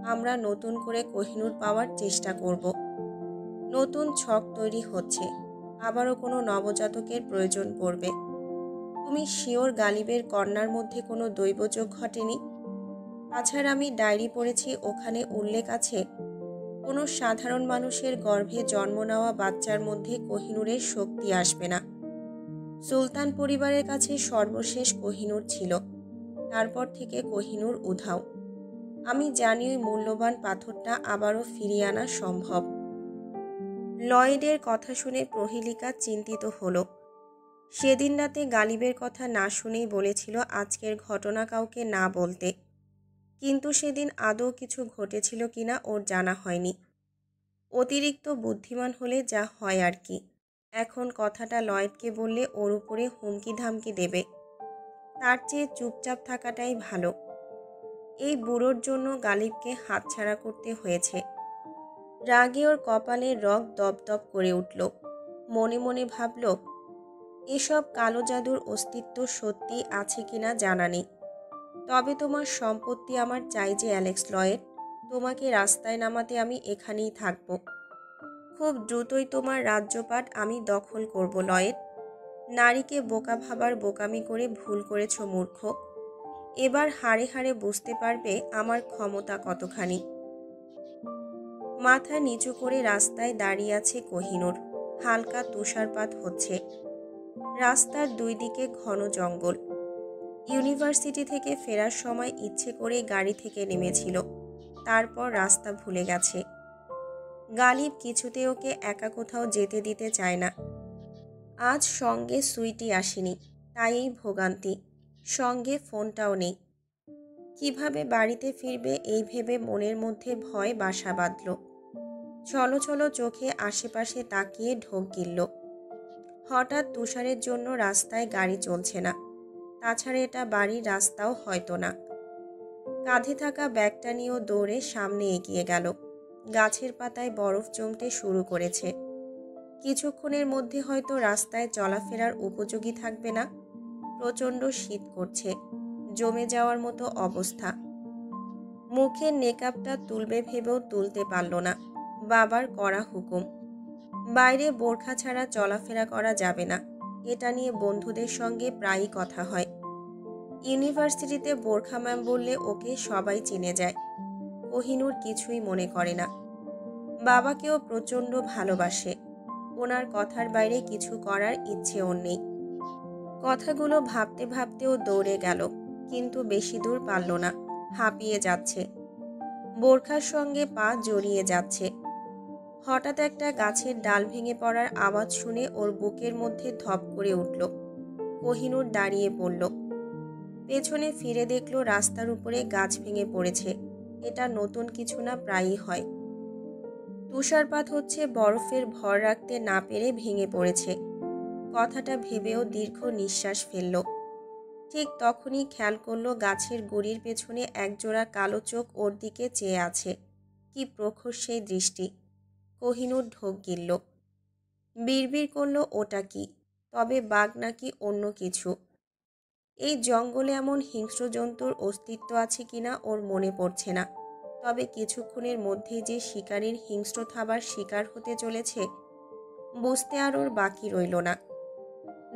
আমরা নতুন করে কোহিনূর পাওয়ার চেষ্টা করব। নতুন ছক তৈরি হচ্ছে। আবারও কোনো নবজাতকের প্রয়োজন পড়বে। তুমি শিওর গালিবের কন্যার মধ্যে কোনো দৈবযোগ ঘটেনি? তাছাড়া আমি ডায়েরি পড়েছি, ওখানে উল্লেখ আছে কোনো সাধারণ মানুষের গর্ভে জন্ম নেওয়া বাচ্চার মধ্যে কোহিনূরের শক্তি আসবে না। সুলতান পরিবারের কাছে সর্বশেষ কোহিনূর ছিল। তারপর থেকে কোহিনূর উধাও। আমি জানি ওই মূল্যবান পাথরটা আবারও ফিরিয়ে আনা সম্ভব। লয়েডের কথা শুনে প্রহেলিকা চিন্তিত হলো। সেদিন রাতে গালিবের কথা না শুনেই বলেছিল আজকের ঘটনা কাউকে না বলতে, কিন্তু সেদিন আদৌ কিছু ঘটেছিল কিনা ওর জানা হয়নি। অতিরিক্ত বুদ্ধিমান হলে যা হয় আর কি। এখন কথাটা লয়েডকে বললে ওর উপরে হুমকি ধামকি দেবে, তার চেয়ে চুপচাপ থাকাটাই ভালো। এই বুড়োর জন্য গালিবকে হাতছাড়া করতে হয়েছে। রাগে ওর কপালের রগ দপদপ করে উঠল। মনে মনে ভাবল, এসব কালো জাদুর অস্তিত্ব সত্যি আছে কিনা জানা নেই, তবে তোমার সম্পত্তি আমার চাই যে অ্যালেক্স লয়েড। তোমাকে রাস্তায় নামাতে আমি এখানেই থাকব। খুব দ্রুতই তোমার রাজ্যপাট আমি দখল করব লয়েড। নারীকে বোকা ভাবার বোকামি করে ভুল করেছ মূর্খ। এবার হাড়ে হাড়ে বুঝতে পারবে আমার ক্ষমতা কতখানি। মাথা নিচু করে রাস্তায় দাঁড়িয়ে আছে কোহিনূর। হালকা তুষারপাত হচ্ছে। রাস্তার দুই দিকে ঘন জঙ্গল। ইউনিভার্সিটি থেকে ফেরার সময় ইচ্ছে করে গাড়ি থেকে নেমেছিল, তারপর রাস্তা ভুলে গেছে। গালিব কিছুতে ওকে একা কোথাও যেতে দিতে চায় না। আজ সঙ্গে সুইটি আসেনি, তাই এই ভোগান্তি। সঙ্গে ফোনটাও নেই। কিভাবে বাড়িতে ফিরবে এই ভেবে মনের মধ্যে ভয় বাসা বাঁধল। ছলো ছলো চোখে আশেপাশে তাকিয়ে ঢোক গিলল। হঠাৎ তুষারের জন্য রাস্তায় গাড়ি চলছে না। তাছাড়া এটা বাড়ির রাস্তাও হয়তো না। কাঁধে থাকা ব্যাগটা নিয়েও দৌড়ে সামনে এগিয়ে গেল। গাছের পাতায় বরফ জমতে শুরু করেছে। কিছুক্ষণের মধ্যে হয়তো রাস্তায় চলাফেরার উপযোগী থাকবে না। প্রচণ্ড শীত করছে, জমে যাওয়ার মতো অবস্থা। মুখের নেকআপটা তুলবে ভেবেও তুলতে পারল না। বাবার কড়া হুকুম, বাইরে বোরখা ছাড়া চলাফেরা করা যাবে না। এটা নিয়ে বন্ধুদের সঙ্গে প্রায়ই কথা হয়। ইউনিভার্সিটিতে বোরখা ম্যাম বললে ওকে সবাই চিনে যায়। কোহিনূর কিছুই মনে করে না। বাবাকেও প্রচণ্ড ভালোবাসে। ওনার কথার বাইরে কিছু করার ইচ্ছে ওর নেই। কথাগুলো ভাবতে ভাবতেও দৌড়ে গেল, কিন্তু বেশি দূর পারল না। হাঁপিয়ে যাচ্ছে, বোরখার সঙ্গে পা জড়িয়ে যাচ্ছে। হঠাৎ একটা গাছের ডাল ভেঙে পড়ার আওয়াজ শুনে ওর বুকের মধ্যে ধপ করে উঠল। কোহিনূর দাঁড়িয়ে পড়ল। পেছনে ফিরে দেখল রাস্তার উপরে গাছ ভেঙে পড়েছে। এটা নতুন কিছু না, প্রায়ই হয়। তুষারপাত হচ্ছে, বরফের ভর রাখতে না পেরে ভেঙে পড়েছে। কথাটা ভেবেও দীর্ঘ নিঃশ্বাস ফেলল। ঠিক তখনই খেয়াল করল গাছের গুড়ির পেছনে একজোড়া কালো চোখ ওর দিকে চেয়ে আছে। কি প্রখর সেই দৃষ্টি! কোহিনূর ঢোক গিলল। বিড়বিড় করল, ওটা কি? তবে বাঘ নাকি অন্য কিছু? এই জঙ্গলে এমন হিংস্র জন্তুর অস্তিত্ব আছে কিনা ওর মনে পড়ছে না। তবে কিছুক্ষণের মধ্যেই যে শিকারীর হিংস্র থাবার শিকার হতে চলেছে, বুঝতে আর ওর বাকি রইল না।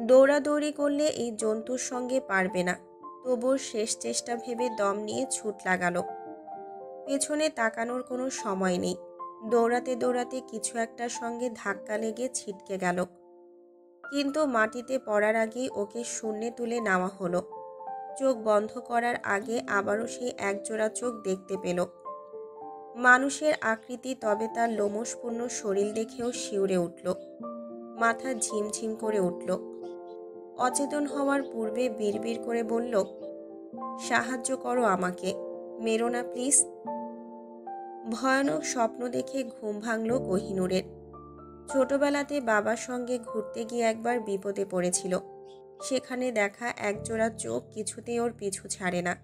দৌড়াদৌড়ি করলে এই জন্তুর সঙ্গে পারবে না, তবুও শেষ চেষ্টা ভেবে দম নিয়ে ছুট লাগালো। পেছনে তাকানোর কোনো সময় নেই। দৌড়াতে দৌড়াতে কিছু একটার সঙ্গে ধাক্কা লেগে ছিটকে গেল, কিন্তু মাটিতে পড়ার আগেই ওকে শূন্যে তুলে নেওয়া হলো। চোখ বন্ধ করার আগে আবারও সেই একজোড়া চোখ দেখতে পেল। মানুষের আকৃতি, তবে তার লোমশপূর্ণ শরীর দেখেও শিউরে উঠল। মাথা ঝিমঝিম করে উঠল। অচেতন হওয়ার পূর্বে বিড়বিড় করে বলল, সাহায্য করো আমাকে, মেরো না প্লিজ। ভয়ানক স্বপ্ন দেখে ঘুম ভাঙল কোহিনূরের। ছোটবেলাতে বাবার সঙ্গে ঘুরতে গিয়ে একবার বিপদে পড়েছিল। সেখানে দেখা একজোড়া চোখ কিছুতেই ওর পিছু ছাড়ে না।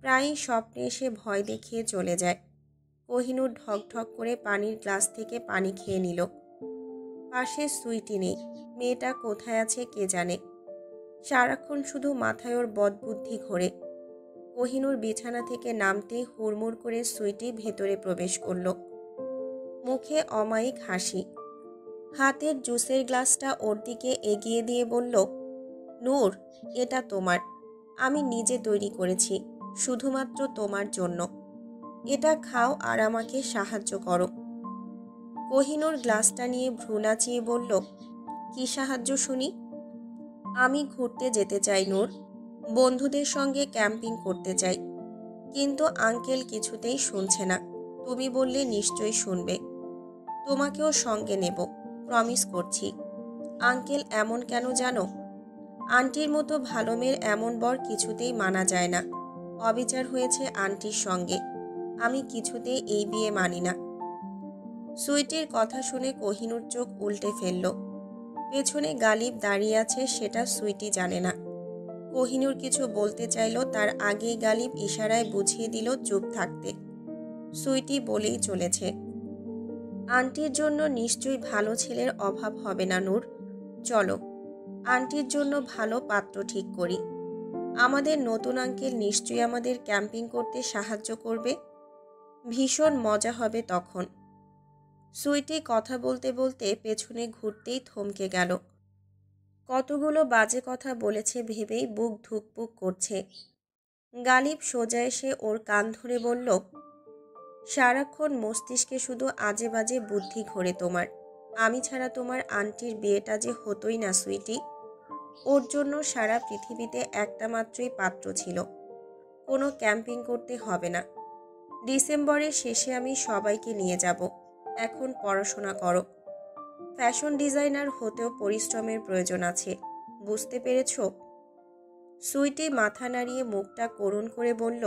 প্রায়ই স্বপ্নে এসে ভয় দেখিয়ে চলে যায়। কোহিনূর ঢকঢক করে পানির গ্লাস থেকে পানি খেয়ে নিল। পাশে সুইটি নেই। মেয়েটা কোথায় আছে কে জানে। সারাক্ষণ শুধু মাথায় ওর বদবুদ্ধি ঘোরে। কোহিনূর বিছানা থেকে নামতেই হুড়মুড় করে সুইটি ভেতরে প্রবেশ করল। মুখে অমায়িক হাসি। হাতের জুসের গ্লাসটা ওর দিকে এগিয়ে দিয়ে বলল, নূর, এটা তোমার। আমি নিজে তৈরি করেছি, শুধুমাত্র তোমার জন্য। এটা খাও আর আমাকে সাহায্য করো। কোহিনূর গ্লাসটা নিয়ে ভ্রু নাচিয়ে বলল, কি সাহায্য শুনি? আমি ঘুরতে যেতে চাই নূর, বন্ধুদের সঙ্গে ক্যাম্পিং করতে চাই। কিন্তু আঙ্কেল কিছুতেই শুনছে না। তুমি বললে নিশ্চয়ই শুনবে। তোমাকেও সঙ্গে নেব, প্রমিস করছি। আঙ্কেল এমন কেন জানো? আন্টির মতো ভালো মেয়ের এমন বর কিছুতেই মানা যায় না। অবিচার হয়েছে আন্টির সঙ্গে। আমি কিছুতেই এই বিয়ে মানি না। সুইটির কথা শুনে কোহিনূর চোখ উল্টে ফেলল। পেছনে গালিব দাঁড়িয়ে আছে সেটা সুইটি জানে না। কোহিনূর কিছু বলতে চাইল, তার আগেই গালিব ইশারায় বুঝিয়ে দিল চুপ থাকতে। সুইটি বলেই চলেছে, আন্টির জন্য নিশ্চয়ই ভালো ছেলের অভাব হবে না নূর। চলো, আন্টির জন্য ভালো পাত্র ঠিক করি। আমাদের নতুন আঙ্কেল নিশ্চয়ই আমাদের ক্যাম্পিং করতে সাহায্য করবে। ভীষণ মজা হবে তখন। সুইটি কথা বলতে বলতে পেছনে ঘুরতেই থমকে গেল। কতগুলো বাজে কথা বলেছে ভেবেই বুক ধুকপুক করছে। গালিব সোজা এসে ওর কান ধরে বলল, সারাক্ষণ মস্তিষ্কে শুধু আজে বাজে বুদ্ধি ঘোরে তোমার। আমি ছাড়া তোমার আন্টির বিয়েটা যে হতোই না সুইটি। ওর জন্য সারা পৃথিবীতে একটা মাত্রই পাত্র ছিল। কোনো ক্যাম্পিং করতে হবে না। ডিসেম্বরের শেষে আমি সবাইকে নিয়ে যাব। এখন পড়াশোনা করো। ফ্যাশন ডিজাইনার হতেও পরিশ্রমের প্রয়োজন আছে, বুঝতে পেরেছ? সুইটি মাথা নাড়িয়ে মুখটা করুণ করে বলল,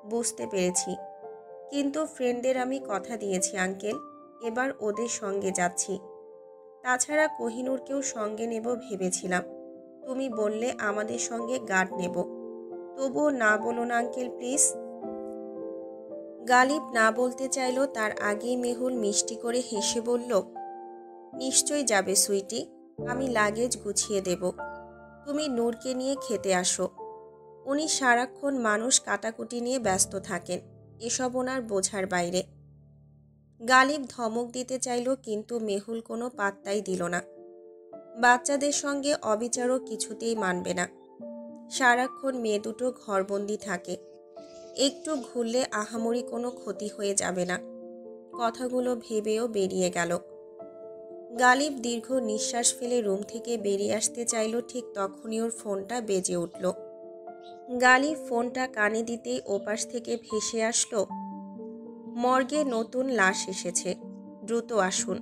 বুঝতে পেরেছি, কিন্তু ফ্রেন্ডদের আমি কথা দিয়েছি আঙ্কেল, এবার ওদের সঙ্গে যাচ্ছি। তাছাড়া কোহিনূরকেও সঙ্গে নেব ভেবেছিলাম। তুমি বললে আমাদের সঙ্গে গার্ড নেব। তবুও না বলো না আঙ্কেল প্লিজ। গালিব না বলতে চাইল, তার আগেই মেহুল মিষ্টি করে হেসে বলল, নিশ্চয়ই যাবে সুইটি, আমি লাগেজ গুছিয়ে দেব। তুমি নূরকে নিয়ে খেতে আসো। উনি সারাক্ষণ মানুষ কাটাকুটি নিয়ে ব্যস্ত থাকেন, এসব ওনার বোঝার বাইরে। গালিব ধমক দিতে চাইল, কিন্তু মেহুল কোনো পাত্তাই দিল না। বাচ্চাদের সঙ্গে অবিচারও কিছুতেই মানবে না। সারাক্ষণ মেয়ে দুটো ঘরবন্দি থাকে। একটু ঘুরলে আহামরি কোনো ক্ষতি হয়ে যাবে না। কথাগুলো ভেবেও বেরিয়ে গেল। গালিব দীর্ঘ নিঃশ্বাস ফেলে রুম থেকে বেরিয়ে আসতে চাইল, ঠিক তখনই ওর ফোনটা বেজে উঠল। গালিব ফোনটা কানে দিতেই ওপাশ থেকে ভেসে আসলো, মর্গে নতুন লাশ এসেছে, দ্রুত আসুন।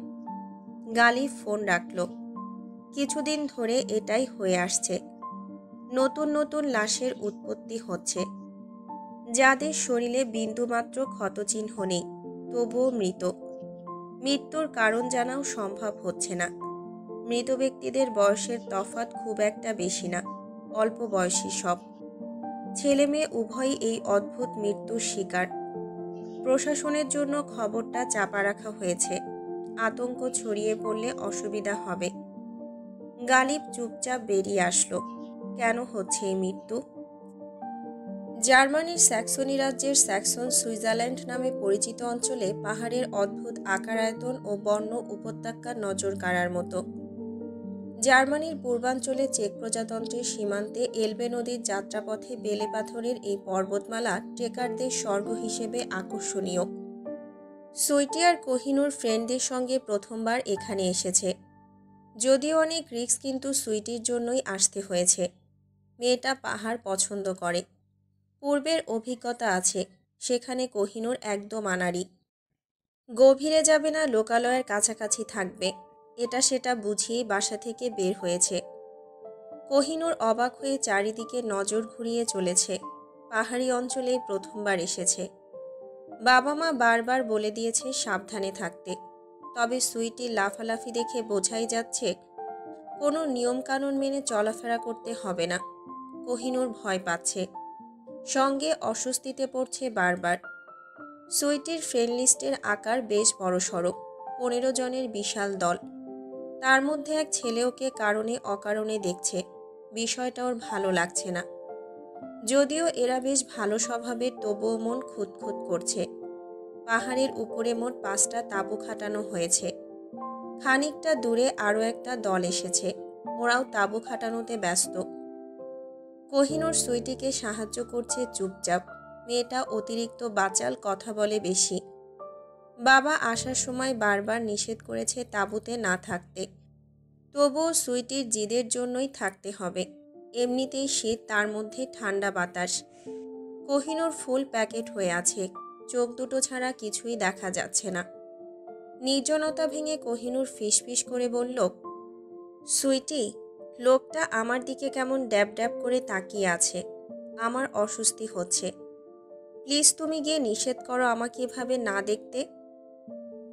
গালিব ফোন রাখল। কিছুদিন ধরে এটাই হয়ে আসছে। নতুন নতুন লাশের উৎপত্তি হচ্ছে, যাদের শরীরে বিন্দুমাত্র ক্ষতচিহ্ন নেই, তবুও মৃত। মৃত্যুর কারণ জানাও সম্ভব হচ্ছে না। মৃত ব্যক্তিদের বয়সের তফাৎ খুব একটা বেশি না, অল্প বয়সী সব। ছেলে মেয়ে উভয়ই এই অদ্ভুত মৃত্যুর শিকার। প্রশাসনের জন্য খবরটা চাপা রাখা হয়েছে। আতঙ্ক ছড়িয়ে পড়লে অসুবিধা হবে। গালিব চুপচাপ বেরিয়ে আসলো। কেন হচ্ছে এই মৃত্যু? জার্মানির স্যাক্সনি রাজ্যের স্যাক্সন সুইজারল্যান্ড নামে পরিচিত অঞ্চলে পাহাড়ের অদ্ভুত আকার আয়তন ও বন্য উপত্যকা নজর কাড়ার মতো। জার্মানির পূর্বাঞ্চলে চেক প্রজাতন্ত্রের সীমান্তে এলবে নদীর যাত্রাপথে বেলে পাথরের এই পর্বতমালা ট্রেকারদের স্বর্গ হিসেবে আকর্ষণীয়। সুইটি আর কোহিনূর ফ্রেন্ডদের সঙ্গে প্রথমবার এখানে এসেছে। যদিও অনেক রিস্ক, কিন্তু সুইটির জন্যই আসতে হয়েছে। মেয়েটা পাহাড় পছন্দ করে, পূর্বের অভিজ্ঞতা আছে। সেখানে কোহিনূর একদম আনাড়ি। গভীরে যাবে না, লোকালয়ের কাছাকাছি থাকবে, এটা সেটা বুঝিয়েই বাসা থেকে বের হয়েছে। কোহিনূর অবাক হয়ে চারিদিকে নজর ঘুরিয়ে চলেছে। পাহাড়ি অঞ্চলে প্রথমবার এসেছে। বাবা মা বারবার বলে দিয়েছে সাবধানে থাকতে, তবে সুইটির লাফালাফি দেখে বোঝাই যাচ্ছে কোনো নিয়মকানুন মেনে চলাফেরা করতে হবে না। কোহিনূর ভয় পাচ্ছে, সঙ্গে অস্বস্তিতে পড়ছে বারবার। সুইটির ফ্রেন্ড লিস্টের আকার বেশ বড়সড়, 15 জনের বিশাল দল। তার মধ্যে এক ছেলে ওকে কারণে অকারণে দেখছে। বিষয়টা ওর ভালো লাগছে না। যদিও এরা বেশ ভালো স্বভাবের, তবুও মন খুঁতখুত করছে। পাহাড়ের উপরে মোট 5টা তাঁবু খাটানো হয়েছে। খানিকটা দূরে আরও একটা দল এসেছে, ওরাও তাঁবু খাটানোতে ব্যস্ত। কোহিনূর সুইটিকে সাহায্য করছে চুপচাপ। মেয়েটা অতিরিক্ত বাচাল, কথা বলে বেশি। বাবা আসার সময় বারবার নিষেধ করেছে তাঁবুতে না থাকতে, তবুও সুইটির জিদের জন্যই থাকতে হবে। এমনিতেই শীত, তার মধ্যে ঠান্ডা বাতাস। কোহিনূর ফুল প্যাকেট হয়ে আছে, চোখ দুটো ছাড়া কিছুই দেখা যাচ্ছে না। নির্জনতা ভেঙে কোহিনূর ফিসফিস করে বলল, সুইটি, লোকটা আমার দিকে কেমন ড্যাব ড্যাব করে তাকিয়ে আছে, আমার অস্বস্তি হচ্ছে। প্লিজ তুমি গিয়ে নিষেধ করো আমাকে এভাবে না দেখতে।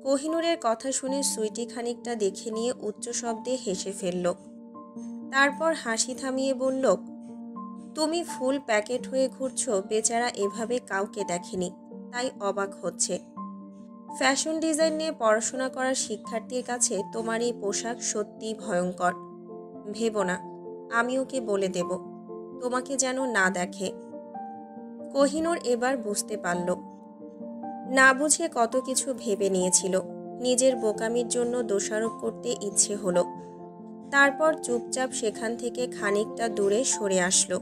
কোহিনূরের কথা শুনে সুইটি খানিকটা দেখে নিয়ে উচ্চ শব্দে হেসে ফেলল। তারপর হাসি থামিয়ে বলল, তুমি ফুল প্যাকেট হয়ে ঘুরছো, বেচারা এভাবে কাউকে দেখেনি, তাই অবাক হচ্ছে। ফ্যাশন ডিজাইন নিয়ে পড়াশোনা করার শিক্ষার্থীর কাছে তোমার এই পোশাক সত্যিই ভয়ঙ্কর। ভেবো না, আমি ওকে বলে দেব তোমাকে যেন না দেখে। কোহিনূর এবার বুঝতে পারল, না বুঝে কত কিছু ভেবে নিয়েছিল। নিজের বোকামির জন্য দোষারোপ করতে ইচ্ছে হলো। তারপর চুপচাপ সেখান থেকে খানিকটা দূরে সরে আসলো।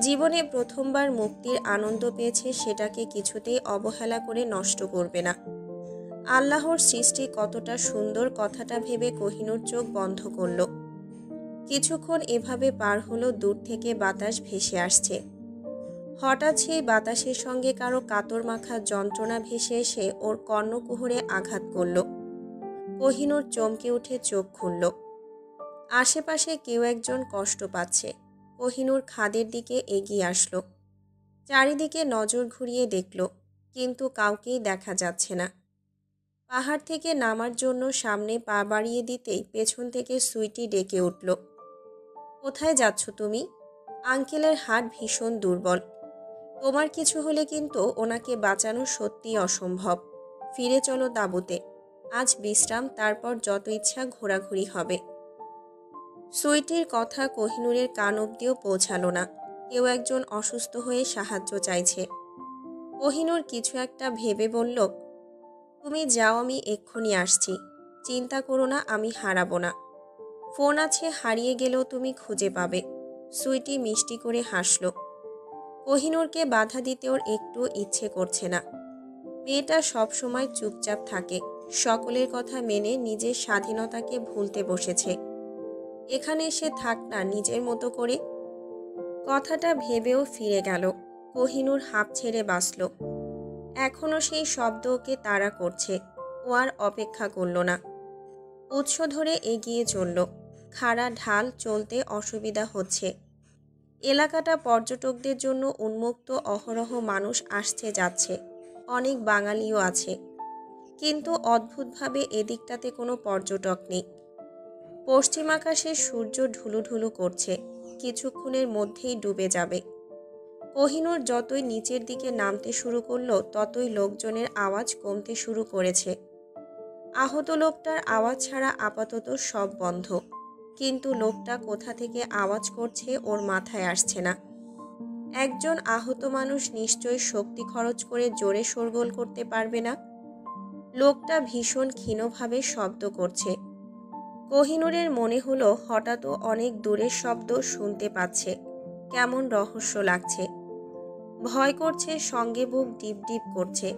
জীবনে প্রথমবার মুক্তির আনন্দ পেয়েছে, সেটাকে কিছুতেই অবহেলা করে নষ্ট করবে না। আল্লাহর সৃষ্টি কতটা সুন্দর, কথাটা ভেবে কোহিনূর চোখ বন্ধ করল। কিছুক্ষণ এভাবে পার হলো। দূর থেকে বাতাস ভেসে আসছে। হঠাৎ সেই বাতাসের সঙ্গে কারো কাতর মাখা যন্ত্রণা ভেসে এসে ওর কর্ণকুহরে আঘাত করল। কোহিনূর চমকে উঠে চোখ খুলল। আশেপাশে কেউ একজন কষ্ট পাচ্ছে। কোহিনূর খাদের দিকে এগিয়ে আসলো। চারিদিকে নজর ঘুরিয়ে দেখল, কিন্তু কাউকেই দেখা যাচ্ছে না। পাহাড় থেকে নামার জন্য সামনে পা বাড়িয়ে দিতেই পেছন থেকে সুইটি ডেকে উঠল, কোথায় যাচ্ছ তুমি? আঙ্কেলের হার্ট ভীষণ দুর্বল। তোমার কিছু হলে কিন্তু ওনাকে বাঁচানো সত্যিই অসম্ভব। ফিরে চলো তাঁবুতে। আজ বিশ্রাম, তারপর যত ইচ্ছা ঘোরাঘুরি হবে। সুইটির কথা কোহিনূরের কান অব্দিও পৌঁছালো না। কেউ একজন অসুস্থ হয়ে সাহায্য চাইছে। কোহিনূর কিছু একটা ভেবে বলল, তুমি যাও, আমি এক্ষুনি আসছি। চিন্তা করো না, আমি হারাবো না। ফোন আছে, হারিয়ে গেলেও তুমি খুঁজে পাবে। সুইটি মিষ্টি করে হাসল। কোহিনূরকে বাধা দিতে ওর একটু ইচ্ছে করছে না। মেয়েটা সবসময় চুপচাপ থাকে, সকলের কথা মেনে নিজের স্বাধীনতাকে ভুলতে বসেছে। এখানে এসে থাক না নিজের মতো করে। কথাটা ভেবেও ফিরে গেল। কোহিনূর হাঁপ ছেড়ে বাঁচল। এখনও সেই শব্দ ওকে তাড়া করছে। ও আর অপেক্ষা করল না, উৎস ধরে এগিয়ে চলল। খাড়া ঢাল, চলতে অসুবিধা হচ্ছে। এলাকাটা পর্যটকদের জন্য উন্মুক্ত, অহরহ মানুষ আসছে যাচ্ছে। অনেক বাঙালিও আছে, কিন্তু অদ্ভুতভাবে এদিকটাতে কোনো পর্যটক নেই। পশ্চিম আকাশে সূর্য ঢুলুঢুলু করছে, কিছুক্ষণের মধ্যেই ডুবে যাবে। কোহিনূর যতই নিচের দিকে নামতে শুরু করলো, ততই লোকজনের আওয়াজ কমতে শুরু করেছে। আহত লোকটার আওয়াজ ছাড়া আপাতত সব বন্ধ, কিন্তু লোকটা কোথা থেকে আওয়াজ করছে ওর মাথায় আসছে না। একজন আহত মানুষ নিশ্চয়ই শক্তি খরচ করে জোরে শোরগোল করতে পারবে না। লোকটা ভীষণ ক্ষীণভাবে শব্দ করছে। কোহিনূরের মনে হলো হঠাৎ অনেক দূরের শব্দ শুনতে পাচ্ছে। কেমন রহস্য লাগছে, ভয় করছে, সঙ্গে বুক ডিপ ডিপ করছে।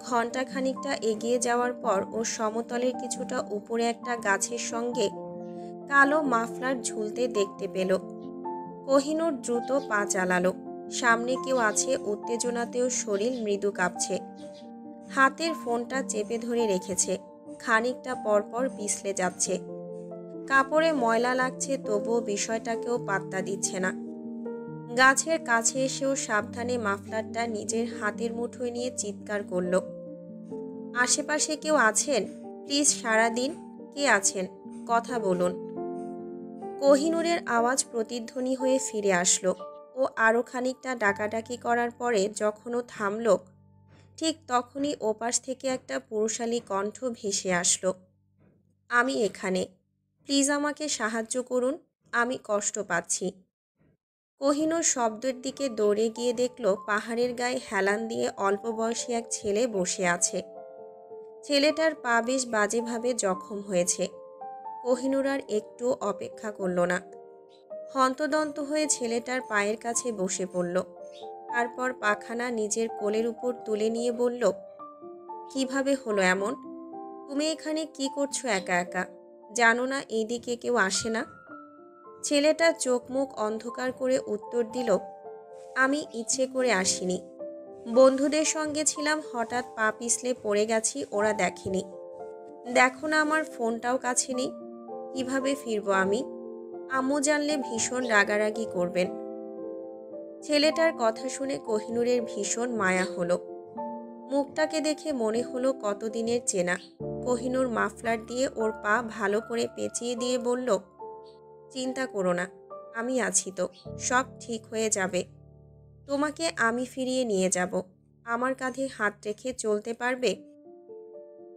ঘণ্টা খানিকটা এগিয়ে যাওয়ার পর ও সমতলের কিছুটা উপরে একটা গাছের সঙ্গে কালো মাফলার ঝুলতে দেখতে পেল। কোহিনূর দ্রুত পা চালালো। সামনে কেউ আছে, উত্তেজনাতেও শরীর মৃদু কাঁপছে। হাতের ফোনটা চেপে ধরে রেখেছে, খানিকটা পরপর পিছলে যাচ্ছে। কাপড়ে ময়লা লাগছে, তবুও বিষয়টাকেও পাত্তা দিচ্ছে না। গাছের কাছে এসেও সাবধানে মাফলারটা নিজের হাতের মুঠোয় নিয়ে চিৎকার করল, আশেপাশে কেউ আছেন? প্লিজ সারাদিন, কে আছেন? কথা বলুন। কোহিনূরের আওয়াজ প্রতিধ্বনি হয়ে ফিরে আসলো। ও আরও খানিকটা ডাকাডাকি করার পরে যখন ও থামল, ঠিক তখনই ওপাশ থেকে একটা পুরুষালী কণ্ঠ ভেসে আসলো, আমি এখানে, প্লিজ আমাকে সাহায্য করুন, আমি কষ্ট পাচ্ছি। কোহিনূর শব্দের দিকে দৌড়ে গিয়ে দেখল পাহাড়ের গায়ে হেলান দিয়ে অল্প বয়সী এক ছেলে বসে আছে। ছেলেটার পা বেশ বাজেভাবে জখম হয়েছে। কোহিনূর আর একটু অপেক্ষা করল না, হন্তদন্ত হয়ে ছেলেটার পায়ের কাছে বসে পড়ল। তারপর পাখানা নিজের কোলের উপর তুলে নিয়ে বলল, কিভাবে হলো এমন? তুমি এখানে কি করছো একা একা? জানো না এইদিকে কেউ আসে না? ছেলেটা চোখ মুখ অন্ধকার করে উত্তর দিল, আমি ইচ্ছে করে আসিনি। বন্ধুদের সঙ্গে ছিলাম, হঠাৎ পা পিছলে পড়ে গেছি, ওরা দেখেনি। দেখো না আমার ফোনটাও কাছে নেই। কিভাবে ফিরবো আমি? আম্মু জানলে ভীষণ রাগারাগি করবেন। ছেলেটার কথা শুনে কোহিনূরের ভীষণ মায়া হলো। মুখটাকে দেখে মনে হলো কতদিনের চেনা। কোহিনূর মাফলার দিয়ে ওর পা ভালো করে পেঁচিয়ে দিয়ে বলল, চিন্তা করো না, আমি আছি তো, সব ঠিক হয়ে যাবে। তোমাকে আমি ফিরিয়ে নিয়ে যাব। আমার কাঁধে হাত রেখে চলতে পারবে?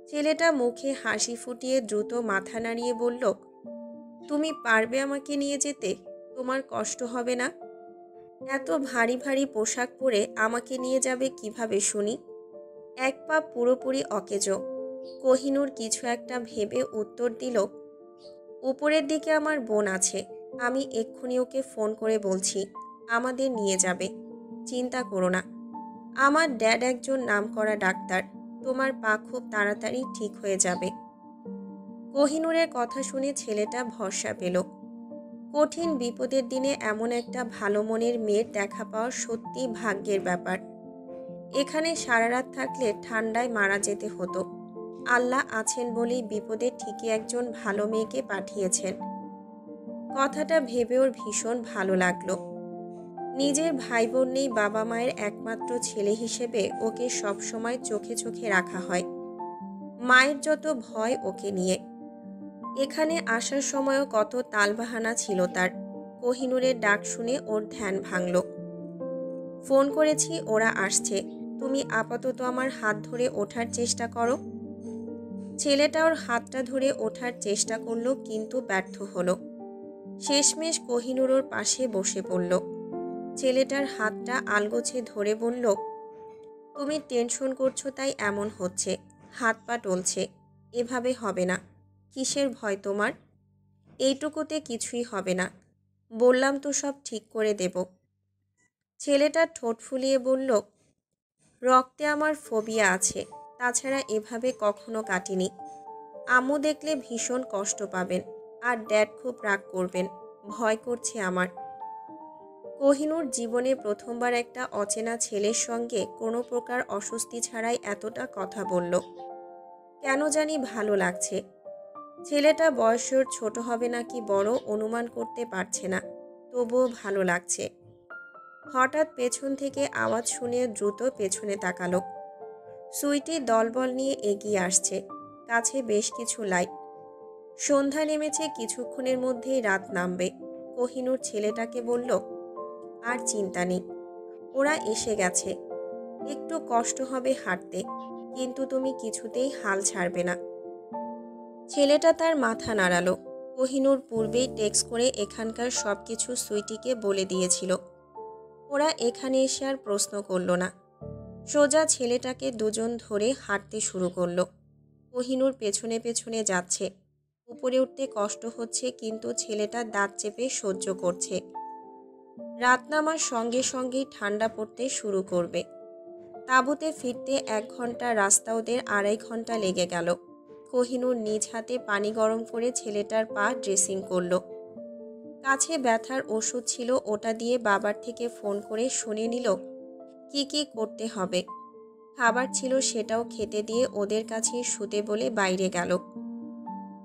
ছেলেটা মুখে হাসি ফুটিয়ে দ্রুত মাথা নাড়িয়ে বলল, তুমি পারবে আমাকে নিয়ে যেতে? তোমার কষ্ট হবে না? এত ভারী ভারী পোশাক পরে আমাকে নিয়ে যাবে কিভাবে শুনি? এক পা পুরোপুরি অকেজো। কোহিনূর কিছু একটা ভেবে উত্তর দিল, উপরের দিকে আমার বোন আছে, আমি এক্ষুনি ওকে ফোন করে বলছি আমাদের নিয়ে যাবে। চিন্তা করো না, আমার ড্যাড একজন নামকরা ডাক্তার, তোমার পা খুব তাড়াতাড়ি ঠিক হয়ে যাবে। কোহিনূরের কথা শুনে ছেলেটা ভরসা পেল। কঠিন বিপদের দিনে এমন একটা ভালো মনের মেয়ের দেখা পাওয়া সত্যি ভাগ্যের ব্যাপার। এখানে সারা রাত থাকলে ঠান্ডায় মারা যেতে হতো। আল্লাহ আছেন বলেই বিপদে ঠিকই একজন ভালো মেয়েকে পাঠিয়েছেন। কথাটা ভেবে ওর ভীষণ ভালো লাগলো। নিজের ভাই বোন নেই, বাবা মায়ের একমাত্র ছেলে হিসেবে ওকে সবসময় চোখে চোখে রাখা হয়। মায়ের যত ভয় ওকে নিয়ে। এখানে আসার সময়ও কত তালবাহানা ছিল তার। কোহিনূরের ডাক শুনে ওর ধ্যান ভাঙল। ফোন করেছি, ওরা আসছে, তুমি আপাতত আমার হাত ধরে ওঠার চেষ্টা করো। ছেলেটা ওর হাতটা ধরে ওঠার চেষ্টা করলো, কিন্তু ব্যর্থ হলো। শেষমেশ কোহিনূর ওর পাশে বসে পড়ল। ছেলেটার হাতটা আলগোছে ধরে বলল, তুমি টেনশন করছো তাই এমন হচ্ছে, হাত পা টলছে, এভাবে হবে না। কিসের ভয় তোমার? এইটুকুতে কিছুই হবে না, বললাম তো সব ঠিক করে দেব। ছেলেটা ঠোঁট ফুলিয়ে বলল, রক্তে আমার ফোবিয়া আছে, তাছাড়া এভাবে কখনো কাটিনি। আম্মু দেখলে ভীষণ কষ্ট পাবেন, আর ড্যাড খুব রাগ করবেন, ভয় করছে আমার। কোহিনূর জীবনে প্রথমবার একটা অচেনা ছেলের সঙ্গে কোনো প্রকার অস্বস্তি ছাড়াই এতটা কথা বলল। কেন জানি ভালো লাগছে। ছেলেটা বয়সের ছোট হবে নাকি বড় অনুমান করতে পারছে না, তবুও ভালো লাগছে। হঠাৎ পেছন থেকে আওয়াজ শুনে দ্রুত পেছনে তাকালো। সুইটি দলবল নিয়ে এগিয়ে আসছে, কাছে বেশ কিছু লাইট। সন্ধ্যা নেমেছে, কিছুক্ষণের মধ্যেই রাত নামবে। কোহিনূর ছেলেটাকে বলল, আর চিন্তা নেই, ওরা এসে গেছে। একটু কষ্ট হবে হাঁটতে, কিন্তু তুমি কিছুতেই হাল ছাড়বে না। ছেলেটা তার মাথা নাড়ালো। কোহিনূর পূর্বেই টেক্সট করে এখানকার সব কিছু সুইটিকে বলে দিয়েছিল। ওরা এখানে এসে আর প্রশ্ন করল না, সোজা ছেলেটাকে দুজন ধরে হাঁটতে শুরু করলো। কোহিনূর পেছনে পেছনে যাচ্ছে। উপরে উঠতে কষ্ট হচ্ছে, কিন্তু ছেলেটা দাঁত চেপে সহ্য করছে। রাত নামার সঙ্গে সঙ্গেই ঠান্ডা পড়তে শুরু করবে। তাঁবুতে ফিরতে 1 ঘন্টা রাস্তা, ওদের 2.5 ঘন্টা লেগে গেল। কোহিনূর নিজ হাতে পানি গরম করে ছেলেটার পা ড্রেসিং করলো। কাছে ব্যথার ওষুধ ছিল, ওটা দিয়ে বাবার থেকে ফোন করে শুনে নিল কি কি করতে হবে। খাবার ছিল, সেটাও খেতে দিয়ে ওদের কাছে শুতে বলে বাইরে গেল।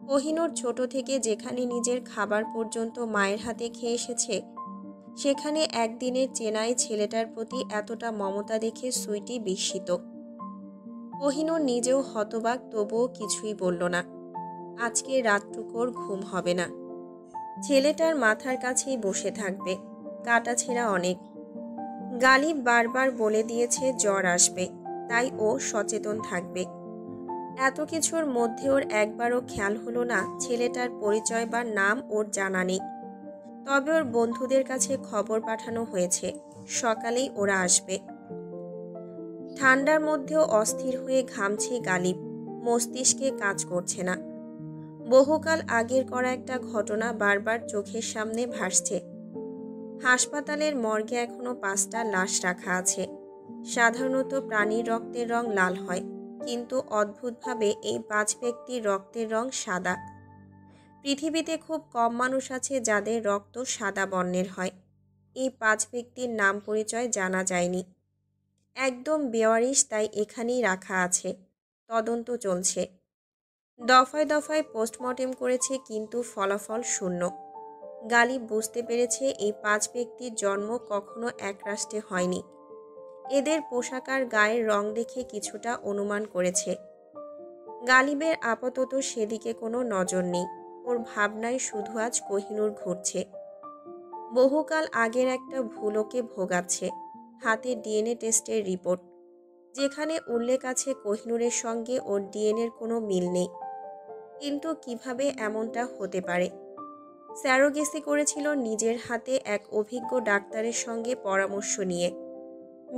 কোহিনূর ছোট থেকে যেখানে নিজের খাবার পর্যন্ত মায়ের হাতে খেয়ে এসেছে, সেখানে একদিনের চেনাই ছেলেটার প্রতি এতটা মমতা দেখে সুইটি বিস্মিত। কোহিনূর নিজেও হতবাক, তবুও কিছুই বলল না। আজকে রাতটুকুর ঘুম হবে না। ছেলেটার মাথার কাছেই বসে থাকবে। কাটাছেঁড়া অনেক। গালিব বারবার বলে দিয়েছে জ্বর আসবে, তাই ও সচেতন থাকবে। এত কিছুর মধ্যে ওর একবারও খেয়াল হলো না ছেলেটার পরিচয় বা নাম ওর জানা নেই। তবে ওর বন্ধুদের কাছে খবর পাঠানো হয়েছে, সকালেই ওরা আসবে। ঠান্ডার মধ্যেও অস্থির হয়ে ঘামছে গালিব, মস্তিষ্কে কাজ করছে না। বহুকাল আগের করা একটা ঘটনা বারবার চোখের সামনে ভাসছে। হাসপাতালের মর্গে এখনো 5টা লাশ রাখা আছে। সাধারণত প্রাণীর রক্তের রং লাল হয়, কিন্তু অদ্ভুতভাবে এই 5 ব্যক্তির রক্তের রং সাদা। পৃথিবীতে খুব কম মানুষ আছে যাদের রক্ত সাদা বর্ণের হয়। এই 5 ব্যক্তির নাম পরিচয় জানা যায়নি। একদম বেওয়ারিশ, তাই এখানেই রাখা আছে। তদন্ত চলছে। দফায় দফায় পোস্টমর্টেম করেছে, কিন্তু ফলাফল শূন্য। গালিব বুঝতে পেরেছে এই 5 ব্যক্তির জন্ম কখনো এক রাষ্ট্রে হয়নি। এদের পোশাক আর গায়ের রং দেখে কিছুটা অনুমান করেছে। গালিবের আপাতত সেদিকে কোনো নজর নেই। ওর ভাবনায় শুধু আজ কোহিনূর ঘুরছে। বহুকাল আগের একটা ভুলোকে ভোগাচ্ছে। হাতে ডিএনএ টেস্টের রিপোর্ট, যেখানে উল্লেখ আছে কোহিনূরের সঙ্গে ওর ডিএনএর কোনো মিল নেই। কিন্তু কিভাবে এমনটা হতে পারে? স্যারোগেসি করেছিল নিজের হাতে এক অভিজ্ঞ ডাক্তারের সঙ্গে পরামর্শ নিয়ে।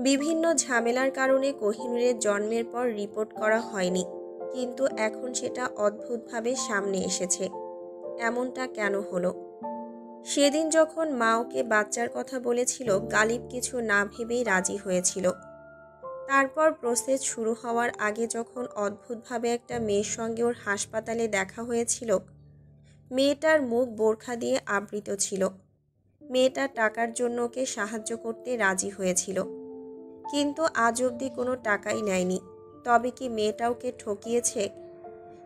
বিভিন্ন ঝামেলার কারণে কোহিনূরের জন্মের পর রিপোর্ট করা হয়নি, কিন্তু এখন সেটা অদ্ভুতভাবে সামনে এসেছে। এমনটা কেন হলো? সেদিন যখন মা ওকে বাচ্চার কথা বলেছিল, গালিব কিছু না ভেবেই রাজি হয়েছিল। তারপর প্রসেস শুরু হওয়ার আগে যখন অদ্ভুতভাবে একটা মেয়ের সঙ্গে ওর হাসপাতালে দেখা হয়েছিল, মেয়েটার মুখ বোরখা দিয়ে আবৃত ছিল। মেয়েটা টাকার জন্য ওকে সাহায্য করতে রাজি হয়েছিল, কিন্তু আজ অবধি কোনো টাকাই নেয়নি। তবে কি মেয়েটা ওকে ঠকিয়েছে?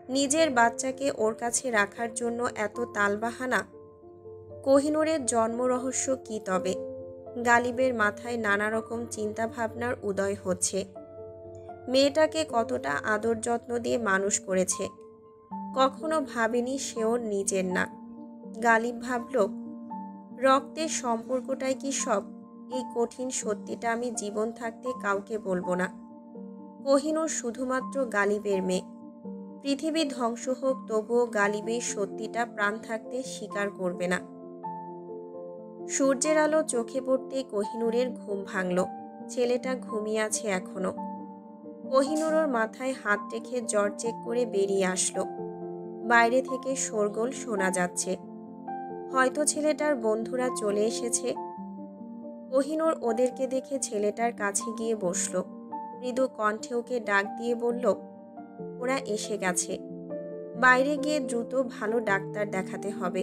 নিজের বাচ্চাকে ওর কাছে রাখার জন্য এত তালবাহানা? কোহিনূরের জন্ম রহস্য কী তবে? গালিবের মাথায় নানা রকম চিন্তা ভাবনার উদয় হচ্ছে। মেয়েটাকে কতটা আদর যত্ন দিয়ে মানুষ করেছে, কখনো ভাবেনি সে ওর নিজের না। গালিব ভাবল, রক্তের সম্পর্কটাই কি সব? এই কঠিন সত্যিটা আমি জীবন থাকতে কাউকে বলবো না। কোহিনূর শুধুমাত্র গালিবের মেয়ে। পৃথিবী ধ্বংস হোক, তবুও গালিবের সত্যিটা প্রাণ থাকতে স্বীকার করবে না। সূর্যের আলো চোখে পড়তেই কোহিনূরের ঘুম ভাঙল। ছেলেটা ঘুমিয়ে আছে এখনো। কোহিনূর ওর মাথায় হাত রেখে জ্বর চেক করে বেরিয়ে আসলো। বাইরে থেকে শোরগোল শোনা যাচ্ছে। হয়তো ছেলেটার বন্ধুরা চলে এসেছে। কোহিনূর ওদেরকে দেখে ছেলেটার কাছে গিয়ে বসল। মৃদু কণ্ঠে ওকে ডাক দিয়ে বলল, ওরা এসে গেছে। বাইরে গিয়ে দ্রুত ভালো ডাক্তার দেখাতে হবে।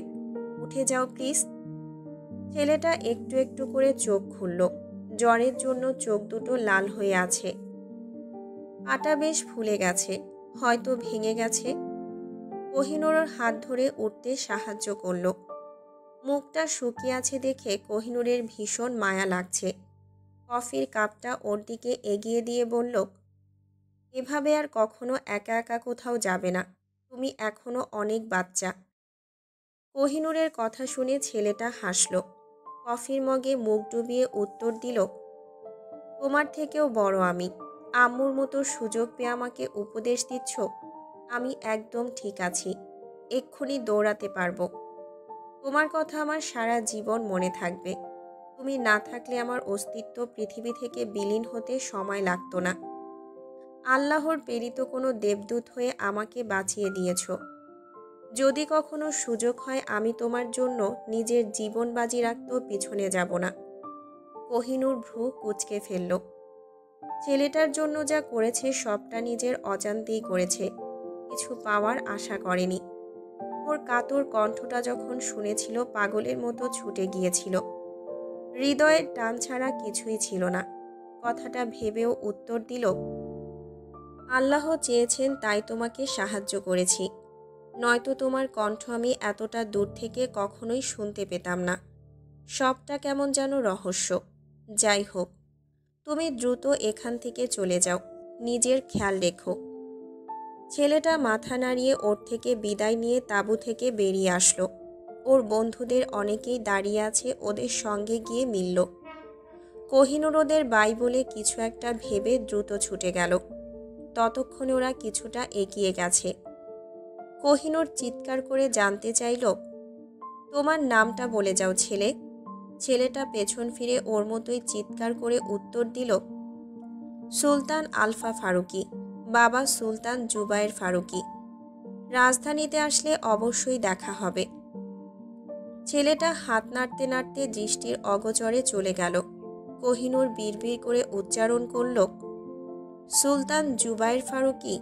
উঠে যাও প্লিজ। ছেলেটা একটু একটু করে চোখ খুলল। জ্বরের জন্য চোখ দুটো লাল হয়ে আছে। পাটা বেশ ফুলে গেছে, হয়তো ভেঙে গেছে। কোহিনূর ওর হাত ধরে উঠতে সাহায্য করল। মুখটা শুকিয়ে আছে দেখে কোহিনূরের ভীষণ মায়া লাগছে। কফির কাপটা ওর দিকে এগিয়ে দিয়ে বলল, এভাবে আর কখনো একা একা কোথাও যাবে না। তুমি এখনো অনেক বাচ্চা। কোহিনূরের কথা শুনে ছেলেটা হাসল। কফির মগে মুখ ডুবিয়ে উত্তর দিল, তোমার থেকেও বড় আমি। আম্মুর মতো সুযোগ পেয়ে আমাকে উপদেশ দিচ্ছ? আমি একদম ঠিক আছি। এক্ষুনি দৌড়াতে পারবো। তোমার কথা আমার সারা জীবন মনে থাকবে। তুমি না থাকলে আমার অস্তিত্ব পৃথিবী থেকে বিলীন হতে সময় লাগতো না। আল্লাহর প্রেরিত কোনো দেবদূত হয়ে আমাকে বাঁচিয়ে দিয়েছ। যদি কখনো সুযোগ হয় আমি তোমার জন্য নিজের জীবন বাজি রাখতেও পিছনে যাব না। কোহিনূর ভ্রু কুঁচকে ফেলল। ছেলেটার জন্য যা করেছে সবটা নিজের অজান্তেই করেছে। কিছু পাওয়ার আশা করেনি। ওর কাতর কণ্ঠটা যখন শুনেছিল পাগলের মতো ছুটে গিয়েছিল। হৃদয়ের টান ছাড়া কিছুই ছিল না। কথাটা ভেবেও উত্তর দিল, আল্লাহ চেয়েছেন তাই তোমাকে সাহায্য করেছি, নয়তো তোমার কণ্ঠ আমি এতটা দূর থেকে কখনোই শুনতে পেতাম না। সবটা কেমন যেন রহস্য। যাই হোক, তুমি দ্রুত এখান থেকে চলে যাও। নিজের খেয়াল রেখো। ছেলেটা মাথা নাড়িয়ে ওর থেকে বিদায় নিয়ে তাঁবু থেকে বেরিয়ে আসলো। ওর বন্ধুদের অনেকেই দাঁড়িয়ে আছে, ওদের সঙ্গে গিয়ে মিলল। কোহিনূর ওদের বাই বলে কিছু একটা ভেবে দ্রুত ছুটে গেল। ততক্ষণে ওরা কিছুটা এগিয়ে গেছে। কোহিনূর চিৎকার করে জানতে চাইল, তোমার নামটা বলে যাও ছেলে। ছেলেটা পেছন ফিরে ওর মতোই চিৎকার করে উত্তর দিল, সুলতান আলফা ফারুকী, বাবা সুলতান জুবায়ের ফারুকী। রাজধানীতে আসলে অবশ্যই দেখা হবে। ছেলেটা হাত নাড়তে নাড়তে দৃষ্টির অগোচরে চলে গেল। কোহিনূর বিড়বিড় করে উচ্চারণ করল, সুলতান জুবায়ের ফারুকী।